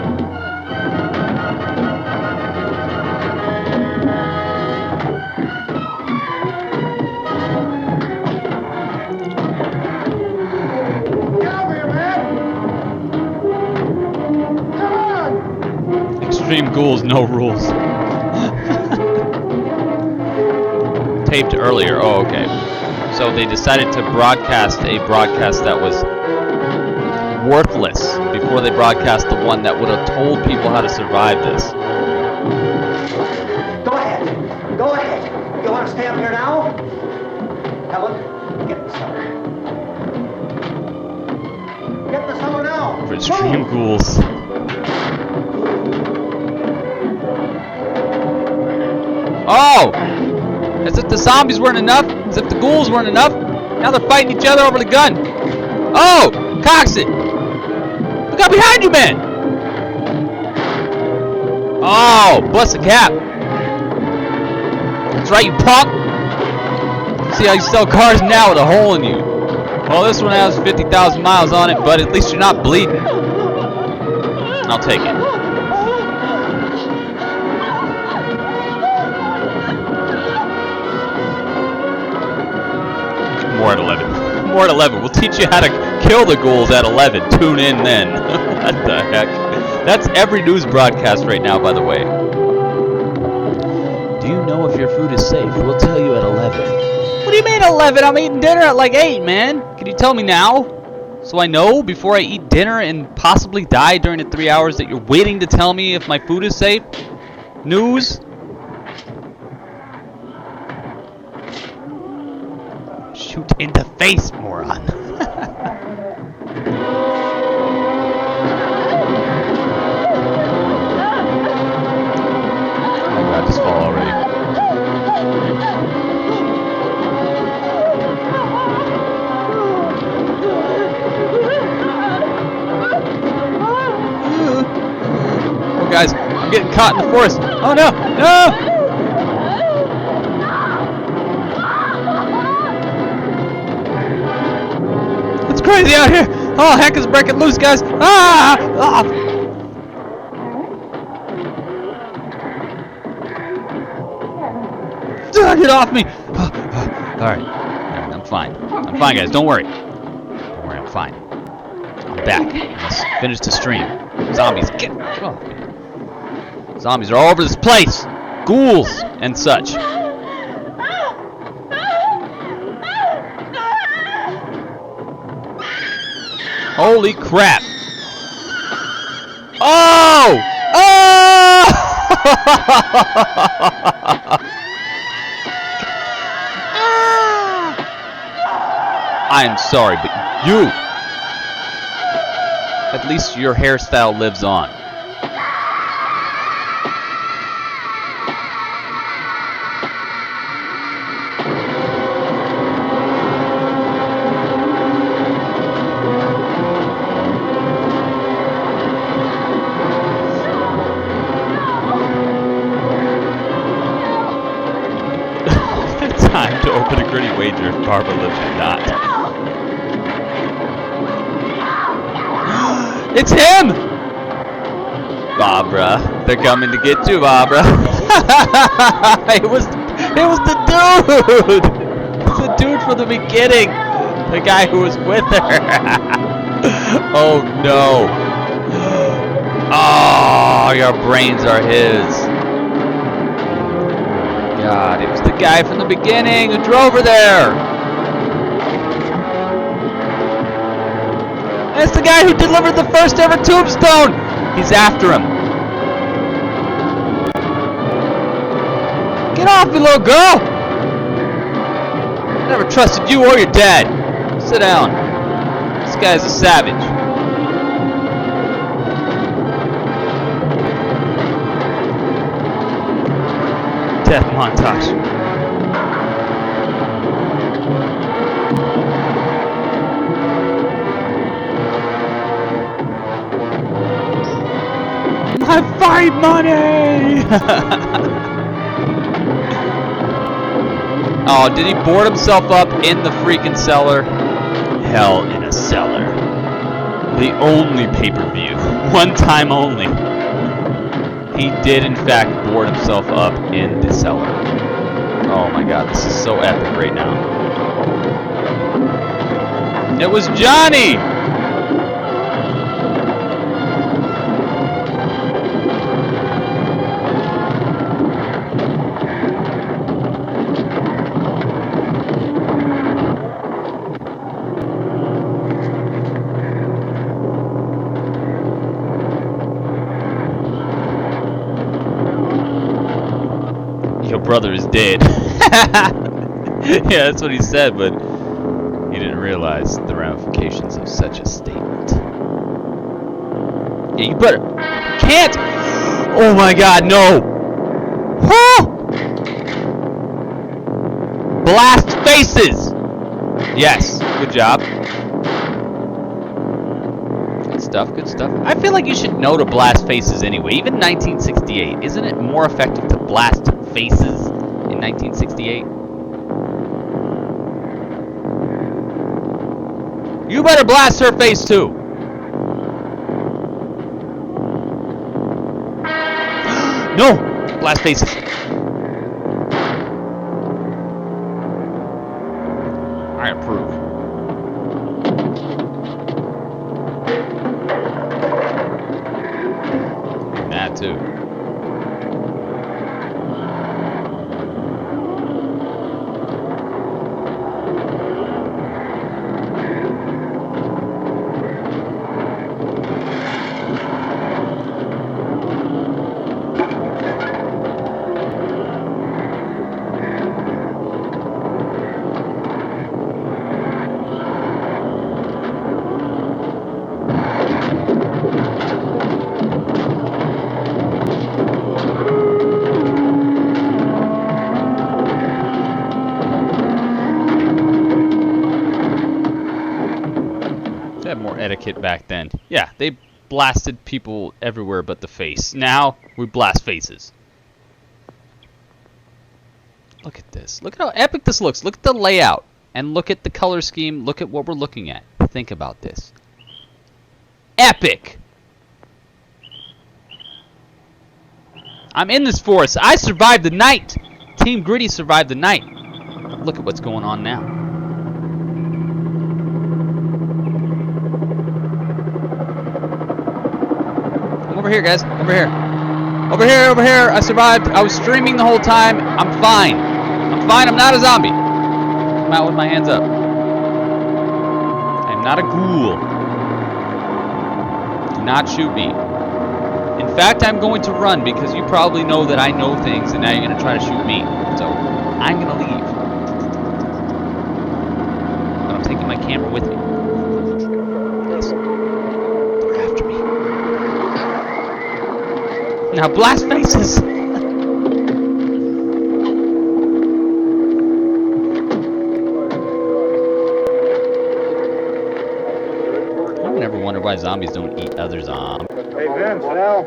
Get over here, man! Come on! Extreme Ghouls, no rules. Taped earlier. Oh, okay. So they decided to broadcast a broadcast that was worthless before they broadcast the one that would have told people how to survive this. Go ahead. Go ahead. You want to stay up here now? Helen, get the cellar. Get the cellar now. For Extreme Ghouls. Oh! As if the zombies weren't enough. As if the ghouls weren't enough. Now they're fighting each other over the gun. Oh! Cocks it! Look out behind you, man! Oh! Bust a cap. That's right, you punk! See how you sell cars now with a hole in you. Well, this one has 50,000 miles on it, but at least you're not bleeding. I'll take it. More at 11. More at 11. We'll teach you how to kill the ghouls at 11. Tune in then. What the heck? That's every news broadcast right now, by the way. Do you know if your food is safe? We'll tell you at 11. What do you mean 11? I'm eating dinner at like 8, man. Can you tell me now? So I know before I eat dinner and possibly die during the 3 hours that you're waiting to tell me if my food is safe? News? Shoot in the face, moron. Oh god, just fall already. Well guys, I'm getting caught in the forest. Oh no! No! It's crazy out here! Oh, heck is breaking loose, guys! Ah! Ah! Get off me! Alright. I'm fine. I'm fine, guys. Don't worry. Don't worry, I'm fine. I'm back. Let's finish the stream. Zombies, get off me. Zombies are all over this place! Ghouls and such. Holy crap! Oh! Oh! I am sorry, but you... At least your hairstyle lives on. Time to open a gritty wager if Barbara lives or not. It's him! Barbara, they're coming to get you, Barbara. it was the dude! It's the dude from the beginning! The guy who was with her. Oh no. Oh, your brains are his. God, it was the guy from the beginning who drove her there. It's the guy who delivered the first ever tombstone. He's after him. Get off me, little girl. I never trusted you or your dad. Sit down. This guy's a savage. Death montage. My fight money! Oh, did he board himself up in the freaking cellar? Hell in a cellar. The only pay-per-view. One time only. He did, in fact, board himself up in the cellar. Oh my god, this is so epic right now. It was Johnny! Brother is dead. Yeah, that's what he said, but he didn't realize the ramifications of such a statement. Yeah, you better... Can't! Oh my god, no! Huh! Blast faces! Yes, good job. Good stuff, good stuff. I feel like you should know to blast faces anyway, even 1968. Isn't it more effective to blast faces in 1968? You better blast her face too. No! Blast faces. I approve. That too. Etiquette back then. Yeah, they blasted people everywhere but the face. Now we blast faces. Look at this. Look at how epic this looks. Look at the layout. And look at the color scheme. Look at what we're looking at. Think about this. Epic! I'm in this forest. I survived the night. Team Gritty survived the night. Look at what's going on now. Come over here, guys. Over here. Over here, over here. I survived. I was streaming the whole time. I'm fine. I'm fine. I'm not a zombie. Come out with my hands up. I'm not a ghoul. Do not shoot me. In fact, I'm going to run because you probably know that I know things and now you're going to try to shoot me. So, I'm going to leave. But I'm taking my camera with me. Yes. They're after me. Now blast faces! I never wonder why zombies don't eat other zombies. Hey, Vince, Al,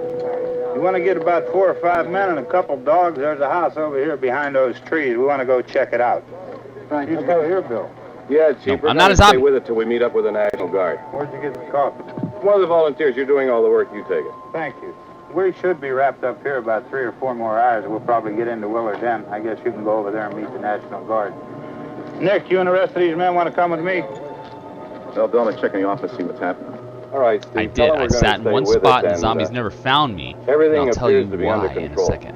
you want to get about 4 or 5 men and a couple dogs? There's a house over here behind those trees. We want to go check it out. You go here, Bill. Yeah, Chief. No, I'm not a zombie. Stay with it till we meet up with the National Guard. Where'd you get the coffee? One of the volunteers. You're doing all the work. You take it. Thank you. We should be wrapped up here about 3 or 4 more hours. We'll probably get into Willard's End. I guess you can go over there and meet the National Guard. Nick, you and the rest of these men want to come with me? Well, Bill, check in the office, see what's happening. All right, Steve. I did. I sat in one spot and the zombies never found me. Everything I'll tell you appears to be why under in a control. second.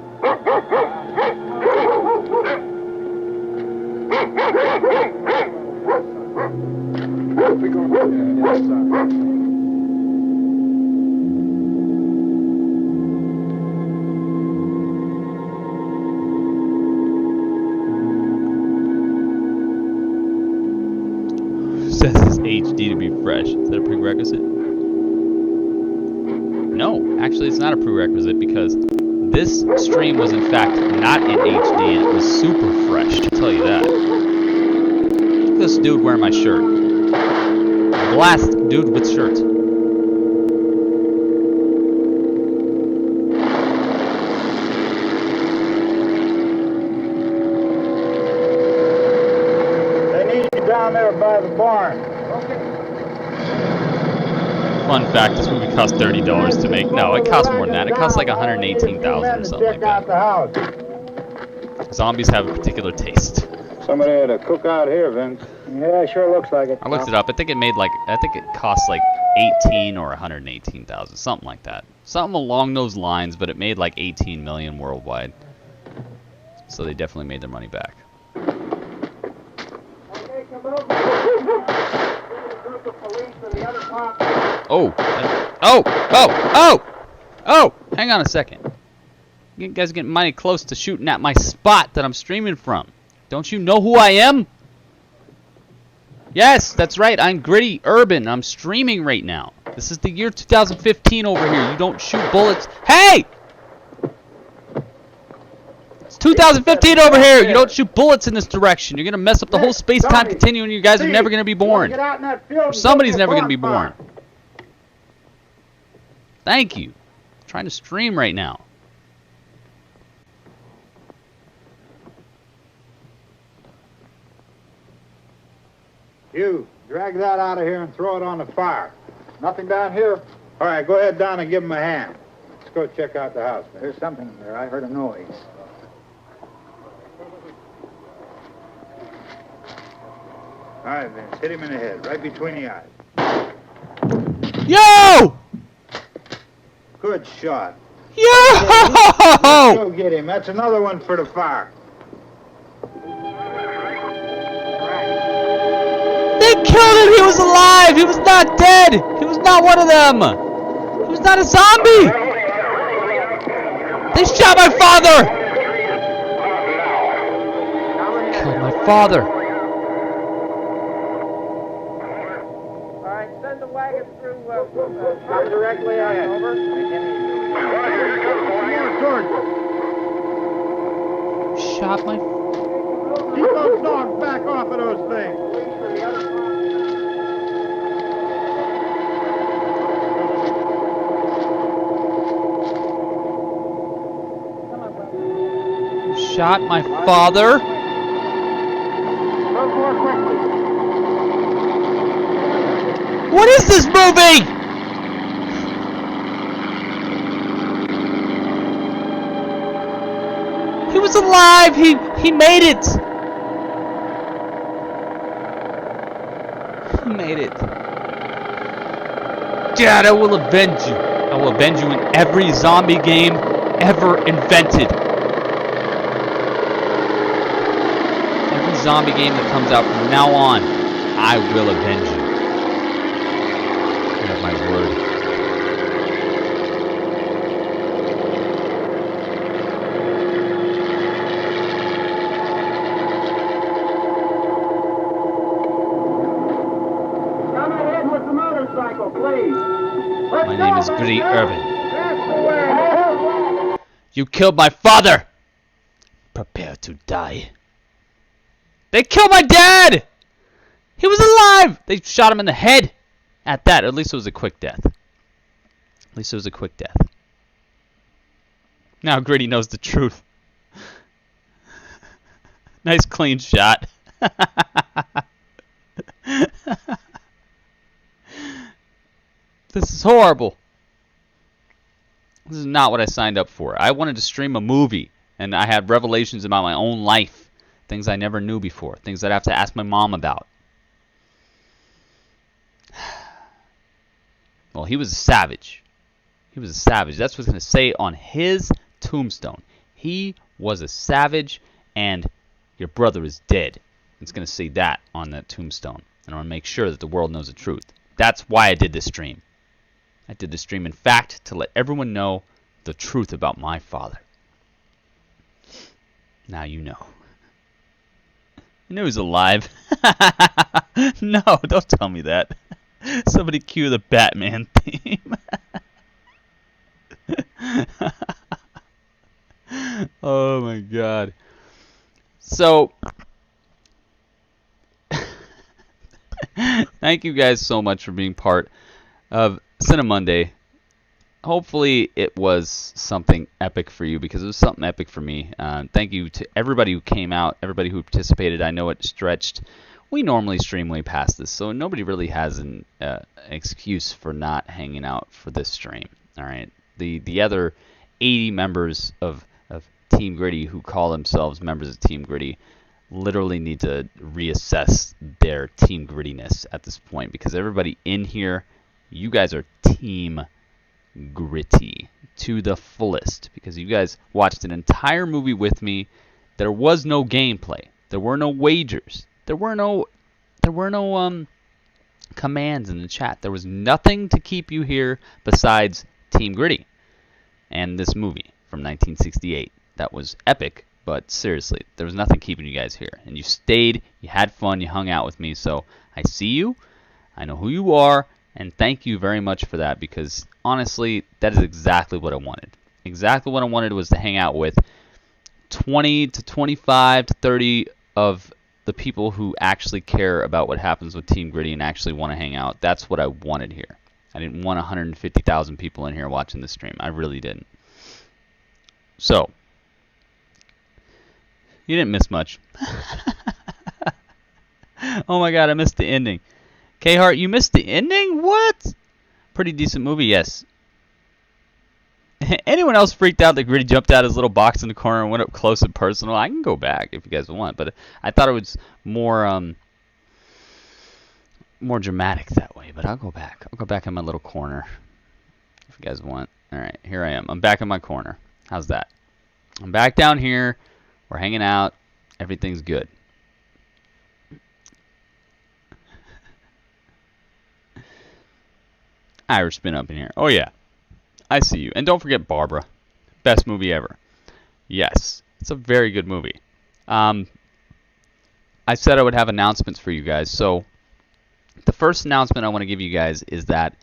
Says it's HD to be fresh. Is that a prerequisite? No, actually it's not a prerequisite because this stream was in fact not in HD and it was super fresh, I'll tell you that. Look at this dude wearing my shirt. Blast dude with shirt. Down there by the barn. Fun fact, this movie cost $30 to make. No, it costs more than that. It costs like $118,000 or something like that. Zombies have a particular taste. Somebody had a cookout here, Vince. Yeah, sure looks like it. I looked it up. I think it cost like 18 or 118,000, something like that. Something along those lines, but it made like 18 million worldwide. So they definitely made their money back. Oh, hang on a second. You guys are getting mighty close to shooting at my spot that I'm streaming from. Don't you know who I am? Yes, that's right. I'm Gritty Urban. I'm streaming right now. This is the year 2015 over here. You don't shoot bullets. Hey! It's 2015 over here. You don't shoot bullets in this direction. You're going to mess up the whole space-time continuum. You guys are never going to be born. Or somebody's never going to be born. Thank you. I'm trying to stream right now. You, drag that out of here and throw it on the fire. Nothing down here? All right, go ahead down and give him a hand. Let's go check out the house. There's something in there. I heard a noise. All right, Vince, hit him in the head, right between the eyes. Yo! Good shot. Yo! Let's go get him. That's another one for the fire. They killed him! He was alive! He was not dead! He was not one of them! He was not a zombie! They shot my father! Killed my father. Alright, send the wagon through, come directly ahead. Over. Shot my... Keep those dogs back off of those things. shot my father. What is this movie? He was alive. He made it. He made it. Dad, I will avenge you. I will avenge you in every zombie game ever invented. Every zombie game that comes out from now on, I will avenge you. You have my word. My name is Gritty Urban. You killed my father! Prepare to die. They killed my dad! He was alive! They shot him in the head! At that, at least it was a quick death. At least it was a quick death. Now Gritty knows the truth. Nice clean shot. This is horrible. This is not what I signed up for. I wanted to stream a movie, and I had revelations about my own life. Things I never knew before. Things I'd have to ask my mom about. Well, he was a savage. He was a savage. That's what's going to say on his tombstone. He was a savage, and your brother is dead. It's going to say that on that tombstone. And I want to make sure that the world knows the truth. That's why I did this stream. I did this stream, in fact, to let everyone know the truth about my father. Now you know. You know he's alive. No, don't tell me that. Somebody cue the Batman theme. Oh my god. So, thank you guys so much for being part of Cinemonday. Hopefully it was something epic for you, because it was something epic for me. Thank you to everybody who came out, everybody who participated. I know it stretched. We normally stream way past this, so nobody really has an excuse for not hanging out for this stream. All right, the other 80 members of Team Gritty who call themselves members of Team Gritty literally need to reassess their Team Grittiness at this point, because everybody in here, you guys are Team Gritty to the fullest, because you guys watched an entire movie with me. There was no gameplay. There were no wagers. There were no commands in the chat. There was nothing to keep you here besides Team Gritty and this movie from 1968. That was epic, but seriously, there was nothing keeping you guys here. And you stayed, you had fun, you hung out with me, so I see you, I know who you are, and thank you very much for that, because honestly, that is exactly what I wanted. Exactly what I wanted was to hang out with 20 to 25 to 30 of the people who actually care about what happens with Team Gritty and actually want to hang out. That's what I wanted here. I didn't want 150,000 people in here watching the stream. I really didn't. So, you didn't miss much. Oh my god, I missed the ending. Kheart, you missed the ending? What? Pretty decent movie, yes. Anyone else freaked out that Gritty jumped out his little box in the corner and went up close and personal? I can go back if you guys want, but I thought it was more dramatic that way, but I'll go back. I'll go back in my little corner if you guys want. Alright, here I am. I'm back in my corner. How's that? I'm back down here. We're hanging out. Everything's good. Irish spin up in here. Oh yeah. I see you. And don't forget Barbara. Best movie ever. Yes. It's a very good movie. I said I would have announcements for you guys. So the first announcement I want to give you guys is that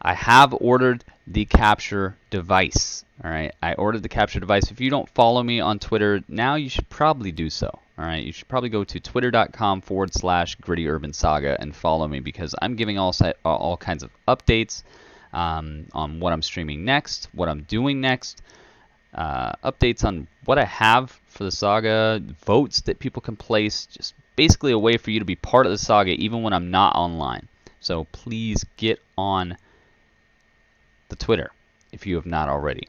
I have ordered the capture device. Alright, I ordered the capture device. If you don't follow me on Twitter, now you should probably do so. Alright, you should probably go to twitter.com/GrittyUrbanSaga and follow me, because I'm giving all kinds of updates on what I'm streaming next, what I'm doing next. updates on what I have for the saga, votes that people can place, just basically a way for you to be part of the saga even when I'm not online. So please get on the Twitter if you have not already.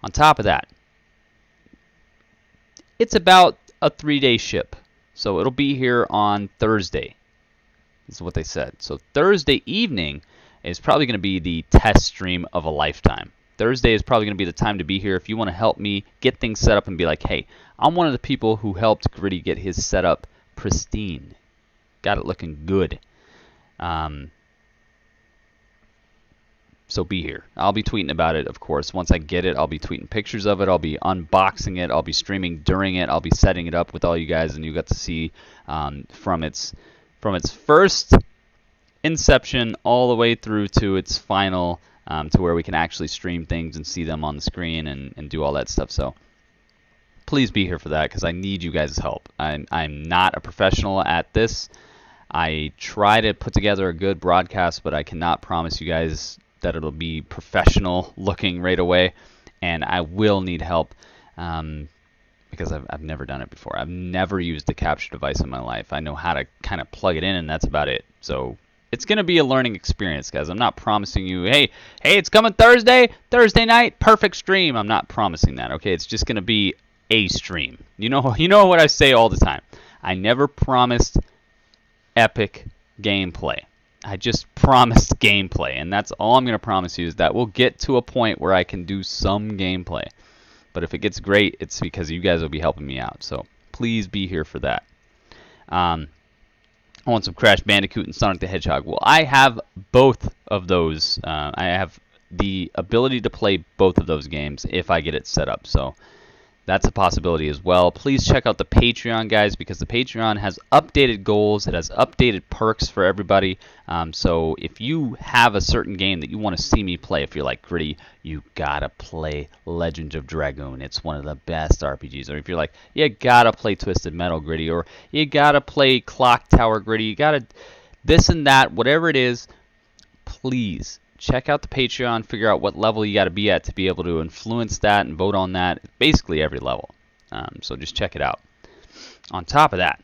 On top of that, it's about a 3-day ship. So it'll be here on Thursday. This is what they said. So Thursday evening is probably going to be the test stream of a lifetime. Thursday is probably going to be the time to be here if you want to help me get things set up and be like, hey, I'm one of the people who helped Gritty get his setup pristine. Got it looking good. So be here. I'll be tweeting about it, of course. Once I get it, I'll be tweeting pictures of it. I'll be unboxing it. I'll be streaming during it. I'll be setting it up with all you guys, and you got to see from its first inception all the way through to its final, to where we can actually stream things and see them on the screen and do all that stuff. So please be here for that, because I need you guys' help. I'm not a professional at this. I try to put together a good broadcast, but I cannot promise you guys that it'll be professional looking right away, and I will need help because I've never done it before. I've never used a capture device in my life. I know how to kind of plug it in, and that's about it. So it's going to be a learning experience, guys. I'm not promising you, hey, it's coming Thursday night, perfect stream. I'm not promising that, okay? It's just going to be a stream. You know what I say all the time. I never promised epic gameplay. I just promised gameplay, and that's all I'm going to promise you, is that we'll get to a point where I can do some gameplay. But if it gets great, it's because you guys will be helping me out. So please be here for that. I want some Crash Bandicoot and Sonic the Hedgehog. Well, I have both of those. I have the ability to play both of those games if I get it set up. So that's a possibility as well. Please check out the Patreon, guys, because the Patreon has updated goals. It has updated perks for everybody. So if you have a certain game that you want to see me play, if you're like, Gritty, you gotta play Legends of Dragoon. It's one of the best RPGs. Or if you're like, you gotta play Twisted Metal, Gritty. Or you gotta play Clock Tower, Gritty. You gotta this and that, whatever it is, please check out the Patreon, figure out what level you got to be at to be able to influence that and vote on that. Basically every level. So just check it out. On top of that,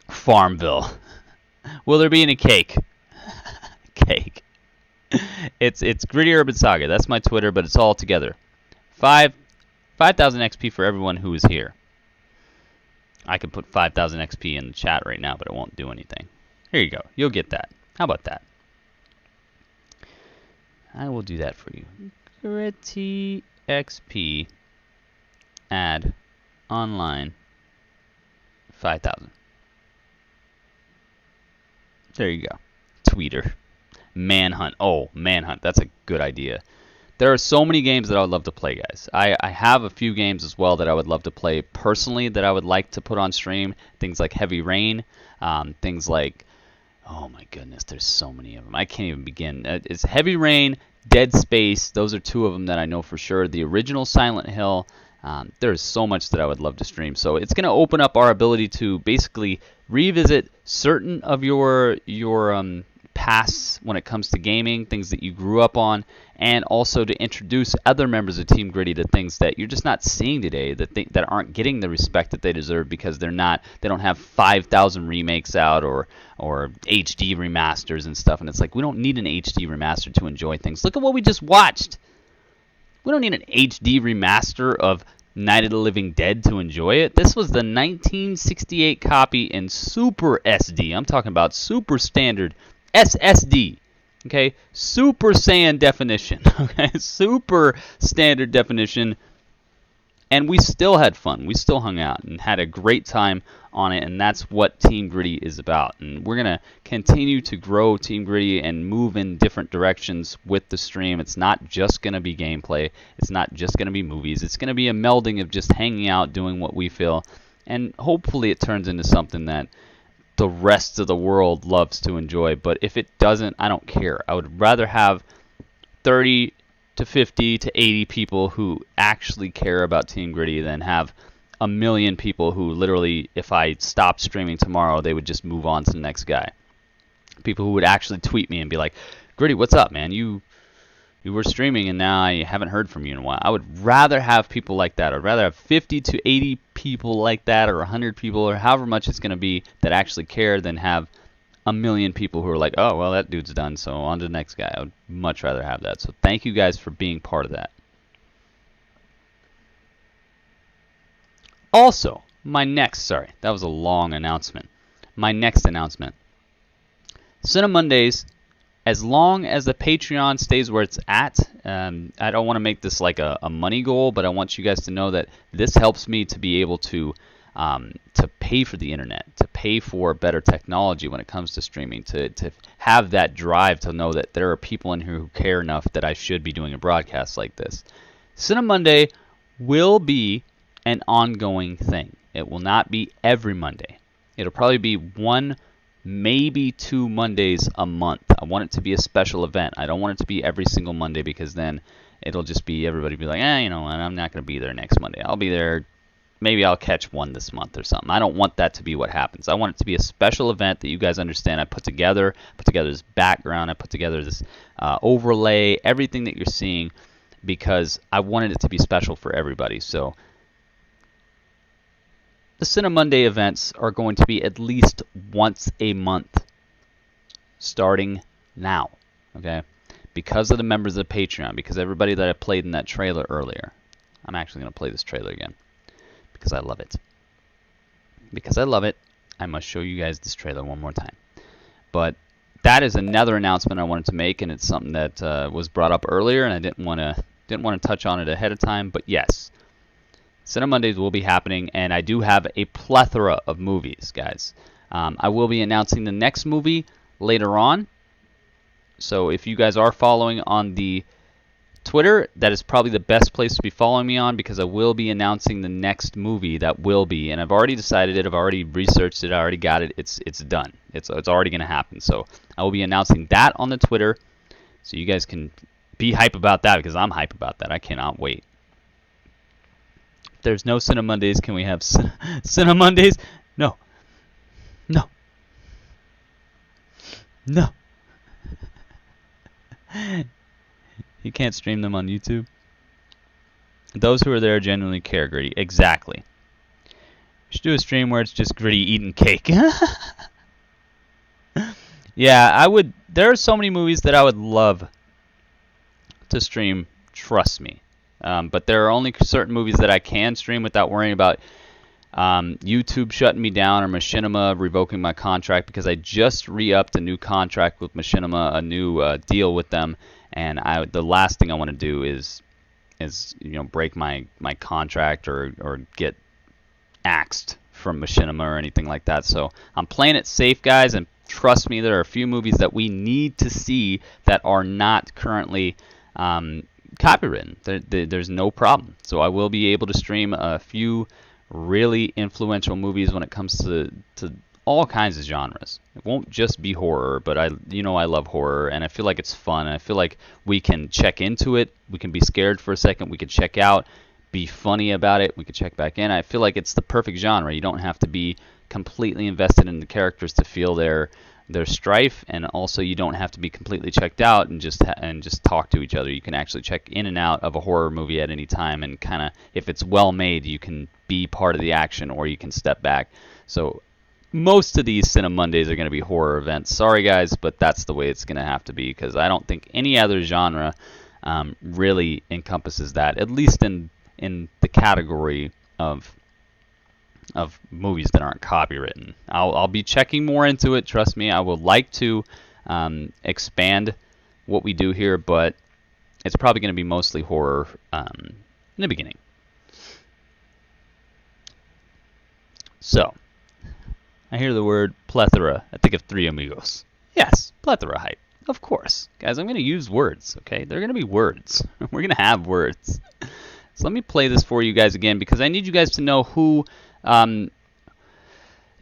Farmville. Will there be any cake? Cake. It's Gritty Urban Saga. That's my Twitter, but it's all together. 5,000 XP for everyone who is here. I could put 5,000 XP in the chat right now, but it won't do anything. Here you go. You'll get that. How about that? I will do that for you. Gritty XP. Add online 5,000. There you go. Tweeter. Manhunt. Oh, Manhunt. That's a good idea. There are so many games that I would love to play, guys. I have a few games as well that I would love to play personally that I would like to put on stream. Things like Heavy Rain. Things like... Oh my goodness, there's so many of them. I can't even begin. It's Heavy Rain, Dead Space. Those are two of them that I know for sure. The original Silent Hill. There's so much that I would love to stream. So it's going to open up our ability to basically revisit certain of your pasts when it comes to gaming, things that you grew up on, and also to introduce other members of Team Gritty to things that you're just not seeing today, that aren't getting the respect that they deserve because they don't have 5,000 remakes out or HD remasters and stuff. And it's like, we don't need an HD remaster to enjoy things. Look at what we just watched. We don't need an HD remaster of Night of the Living Dead to enjoy it. This was the 1968 copy in Super SD. I'm talking about Super Standard SSD. Okay, Super Saiyan definition. Okay, Super Standard definition. And we still had fun. We still hung out and had a great time on it, and that's what Team Gritty is about. And we're going to continue to grow Team Gritty and move in different directions with the stream. It's not just going to be gameplay. It's not just going to be movies. It's going to be a melding of just hanging out, doing what we feel, and hopefully it turns into something that the rest of the world loves to enjoy. But if it doesn't, I don't care. I would rather have 30 to 50 to 80 people who actually care about Team Gritty than have a million people who literally, if I stopped streaming tomorrow, they would just move on to the next guy. People who would actually tweet me and be like, Gritty, what's up, man? You you were streaming and now I haven't heard from you in a while. I would rather have people like that. I'd rather have 50 to 80 people like that, or 100 people, or however much it's going to be that actually care, than have a million people who are like, oh, well, that dude's done, so on to the next guy. I would much rather have that. So thank you guys for being part of that. Also, sorry, that was a long announcement. My next announcement. Cinemondays, as long as the Patreon stays where it's at, I don't want to make this like a money goal, but I want you guys to know that this helps me to be able to pay for the internet, to pay for better technology when it comes to streaming, to have that drive to know that there are people in here who care enough that I should be doing a broadcast like this. Cinemonday will be an ongoing thing. It will not be every Monday. It'll probably be one, maybe 2 Mondays a month. I want it to be a special event. I don't want it to be every single Monday, because then it'll just be everybody be like, you know what, I'm not going to be there next Monday. I'll be there. Maybe I'll catch one this month or something. I don't want that to be what happens. I want it to be a special event that you guys understand. I put together this background. I put together this overlay, everything that you're seeing, because I wanted it to be special for everybody. So the Cinemonday events are going to be at least once a month, starting now, okay? Because of the members of Patreon, because everybody that I played in that trailer earlier. I'm actually going to play this trailer again, because I love it. Because I love it, I must show you guys this trailer one more time. But that is another announcement I wanted to make, and it's something that was brought up earlier, and I didn't want to touch on it ahead of time. But yes, Cinemondays will be happening, and I do have a plethora of movies, guys. I will be announcing the next movie later on. So if you guys are following on the Twitter, that is probably the best place to be following me on, because I will be announcing the next movie that will be, and I've already decided it, I've already researched it, I already got it, it's done. It's already going to happen. So I will be announcing that on the Twitter, so you guys can be hype about that, because I'm hype about that. I cannot wait. If there's no Cinemondays, can we have Cinemondays? No. No. No. You can't stream them on YouTube. Those who are there genuinely care, Gritty. Exactly. You should do a stream where it's just Gritty eating cake. Yeah, I would. There are so many movies that I would love to stream, trust me. But there are only certain movies that I can stream without worrying about YouTube shutting me down or Machinima revoking my contract, because I just re-upped a new contract with Machinima, a new deal with them, and the last thing I want to do is break my contract or get axed from Machinima or anything like that. So I'm playing it safe, guys, and trust me, there are a few movies that we need to see that are not currently copywritten. There's no problem. So I will be able to stream a few really influential movies when it comes to all kinds of genres. It won't just be horror, but I love horror, and I feel like it's fun, and I feel like we can check into it, we can be scared for a second, we can check out, be funny about it, we can check back in. I feel like it's the perfect genre. You don't have to be completely invested in the characters to feel their strife, and also you don't have to be completely checked out and just talk to each other. You can actually check in and out of a horror movie at any time, and kind of, if it's well made, you can be part of the action or you can step back. So most of these Cinemondays are going to be horror events. Sorry guys, but that's the way it's going to have to be, because I don't think any other genre really encompasses that, at least in the category of movies that aren't copywritten. I'll be checking more into it, trust me. I would like to expand what we do here, but it's probably going to be mostly horror in the beginning. So, I hear the word plethora. I think of Three Amigos. Yes, plethora hype. Of course. Guys, I'm going to use words, okay? They're going to be words. We're going to have words. So let me play this for you guys again, because I need you guys to know who...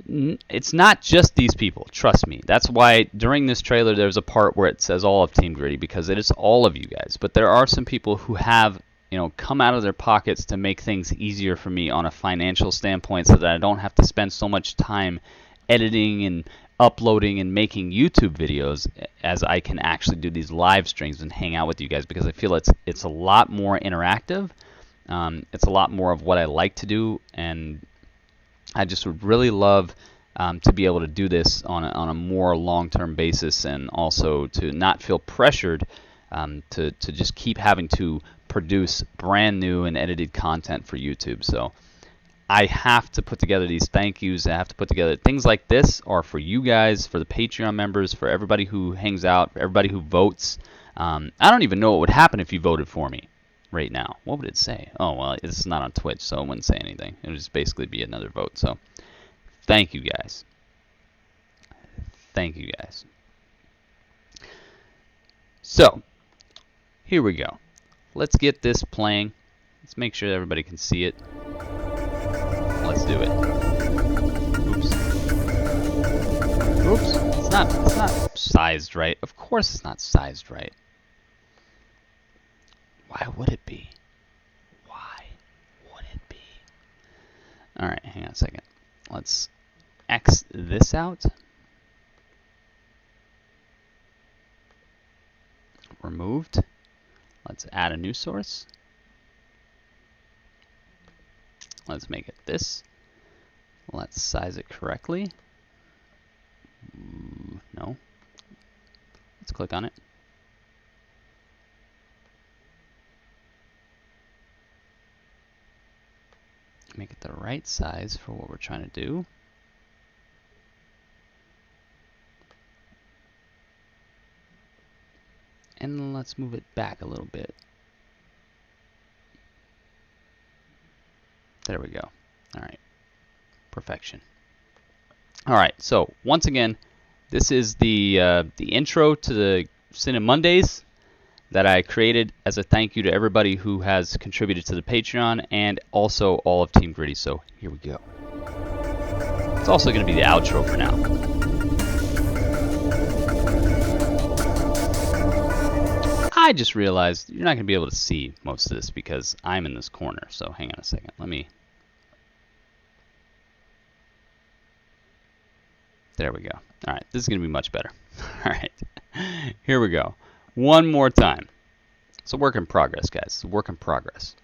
it's not just these people, trust me. That's why during this trailer there's a part where it says all of Team Gritty, because it is all of you guys. But there are some people who have come out of their pockets to make things easier for me on a financial standpoint, so that I don't have to spend so much time editing and uploading and making YouTube videos as I can actually do these live streams and hang out with you guys, because I feel it's a lot more interactive. It's a lot more of what I like to do, and I just would really love to be able to do this on a more long-term basis, and also to not feel pressured to just keep having to produce brand new and edited content for YouTube. So I have to put together these thank yous. I have to put together things like this are for you guys, for the Patreon members, for everybody who hangs out, for everybody who votes. I don't even know what would happen if you voted for me right now. What would it say? Oh, well, it's not on Twitch, so it wouldn't say anything. It would just basically be another vote. So thank you guys. Thank you guys. So here we go. Let's get this playing. Let's make sure everybody can see it. Let's do it. Oops. Oops. It's not sized right. Of course it's not sized right. Why would it be? Why would it be? Alright, hang on a second. Let's X this out. Removed. Let's add a new source. Let's make it this. Let's size it correctly. No. Let's click on it. Make it the right size for what we're trying to do. And let's move it back a little bit. There we go. All right. Perfection. All right. So once again, this is the intro to the Cinemondays that I created as a thank you to everybody who has contributed to the Patreon and also all of Team Gritty. So here we go. It's also going to be the outro for now. I just realized you're not going to be able to see most of this because I'm in this corner. So hang on a second. Let me... There we go. All right. This is going to be much better. All right. Here we go. One more time. It's a work in progress, guys. It's a work in progress.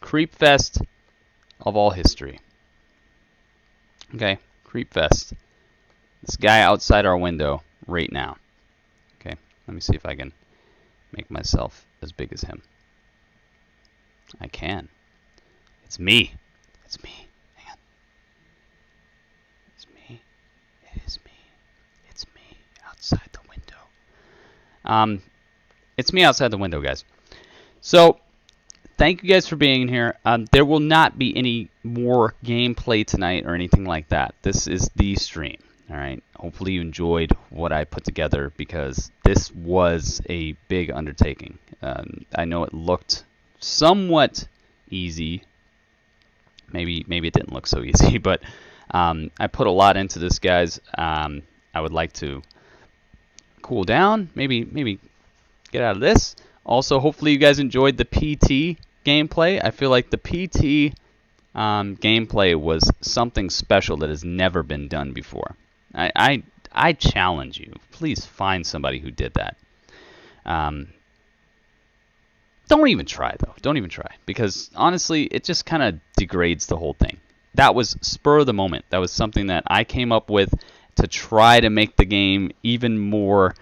Creepfest of all history. Okay, Creepfest. This guy outside our window right now. Okay, let me see if I can make myself as big as him. I can. It's me. It's me. Hang on. It's me. It is me. It's me outside the window. It's me outside the window, guys. So, thank you guys for being here. There will not be any more gameplay tonight or anything like that. This is the stream. All right. Hopefully you enjoyed what I put together because this was a big undertaking. I know it looked somewhat easy. Maybe it didn't look so easy, but I put a lot into this, guys. I would like to cool down, maybe get out of this. Also, hopefully you guys enjoyed the PT gameplay. I feel like the PT gameplay was something special that has never been done before. I challenge you. Please find somebody who did that. Don't even try, though. Don't even try. Because, honestly, it just kind of degrades the whole thing. That was spur of the moment. That was something that I came up with to try to make the game even more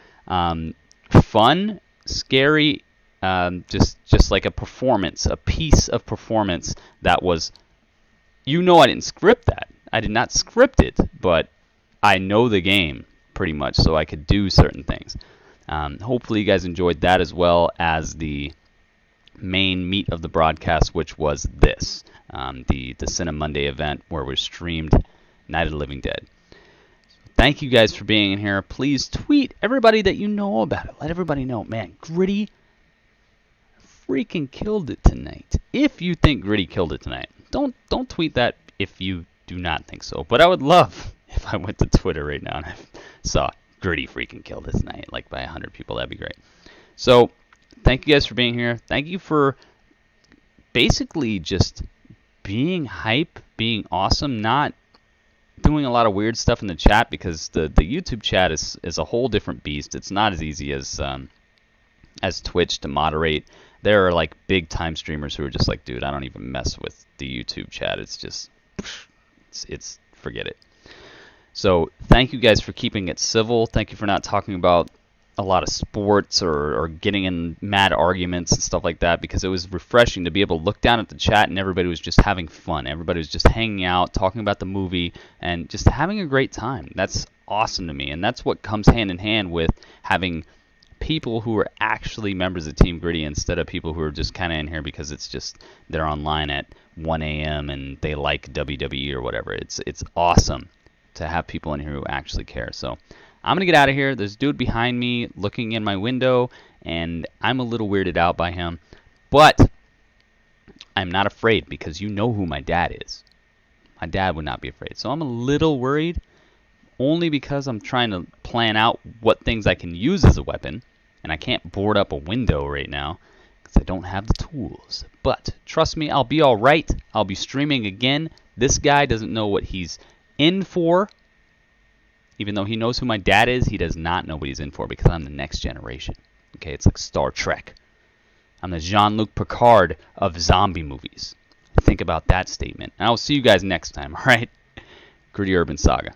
fun, scary, just like a performance, a piece of performance that was... I didn't script that. I did not script it, but I know the game pretty much, so I could do certain things. Hopefully you guys enjoyed that as well as the main meat of the broadcast, which was this, the Cinemonday event where we streamed Night of the Living Dead. Thank you guys for being in here. Please tweet everybody that you know about it. Let everybody know, man, Gritty freaking killed it tonight. If you think Gritty killed it tonight, don't tweet that if you do not think so. But I would love if I went to Twitter right now and I saw Gritty freaking killed it tonight, like by 100 people. That'd be great. So, thank you guys for being here. Thank you for basically just being hype, being awesome, not doing a lot of weird stuff in the chat because the YouTube chat is a whole different beast. It's not as easy as Twitch to moderate. There are like big time streamers who are just like, dude, I don't even mess with the YouTube chat. It's just, it's forget it. So thank you guys for keeping it civil. Thank you for not talking about a lot of sports or getting in mad arguments and stuff like that, because it was refreshing to be able to look down at the chat and everybody was just having fun. Everybody was just hanging out, talking about the movie, and just having a great time. That's awesome to me, and that's what comes hand in hand with having people who are actually members of Team Gritty instead of people who are just kind of in here because it's just they're online at 1 a.m. and they like WWE or whatever. It's awesome to have people in here who actually care. So I'm going to get out of here. There's a dude behind me looking in my window, and I'm a little weirded out by him. But I'm not afraid because you know who my dad is. My dad would not be afraid. So I'm a little worried only because I'm trying to plan out what things I can use as a weapon, and I can't board up a window right now because I don't have the tools. But trust me, I'll be all right. I'll be streaming again. This guy doesn't know what he's in for. Even though he knows who my dad is, he does not know what he's in for because I'm the next generation. Okay, it's like Star Trek. I'm the Jean-Luc Picard of zombie movies. Think about that statement. And I'll see you guys next time, all right? Gritty Urban Saga.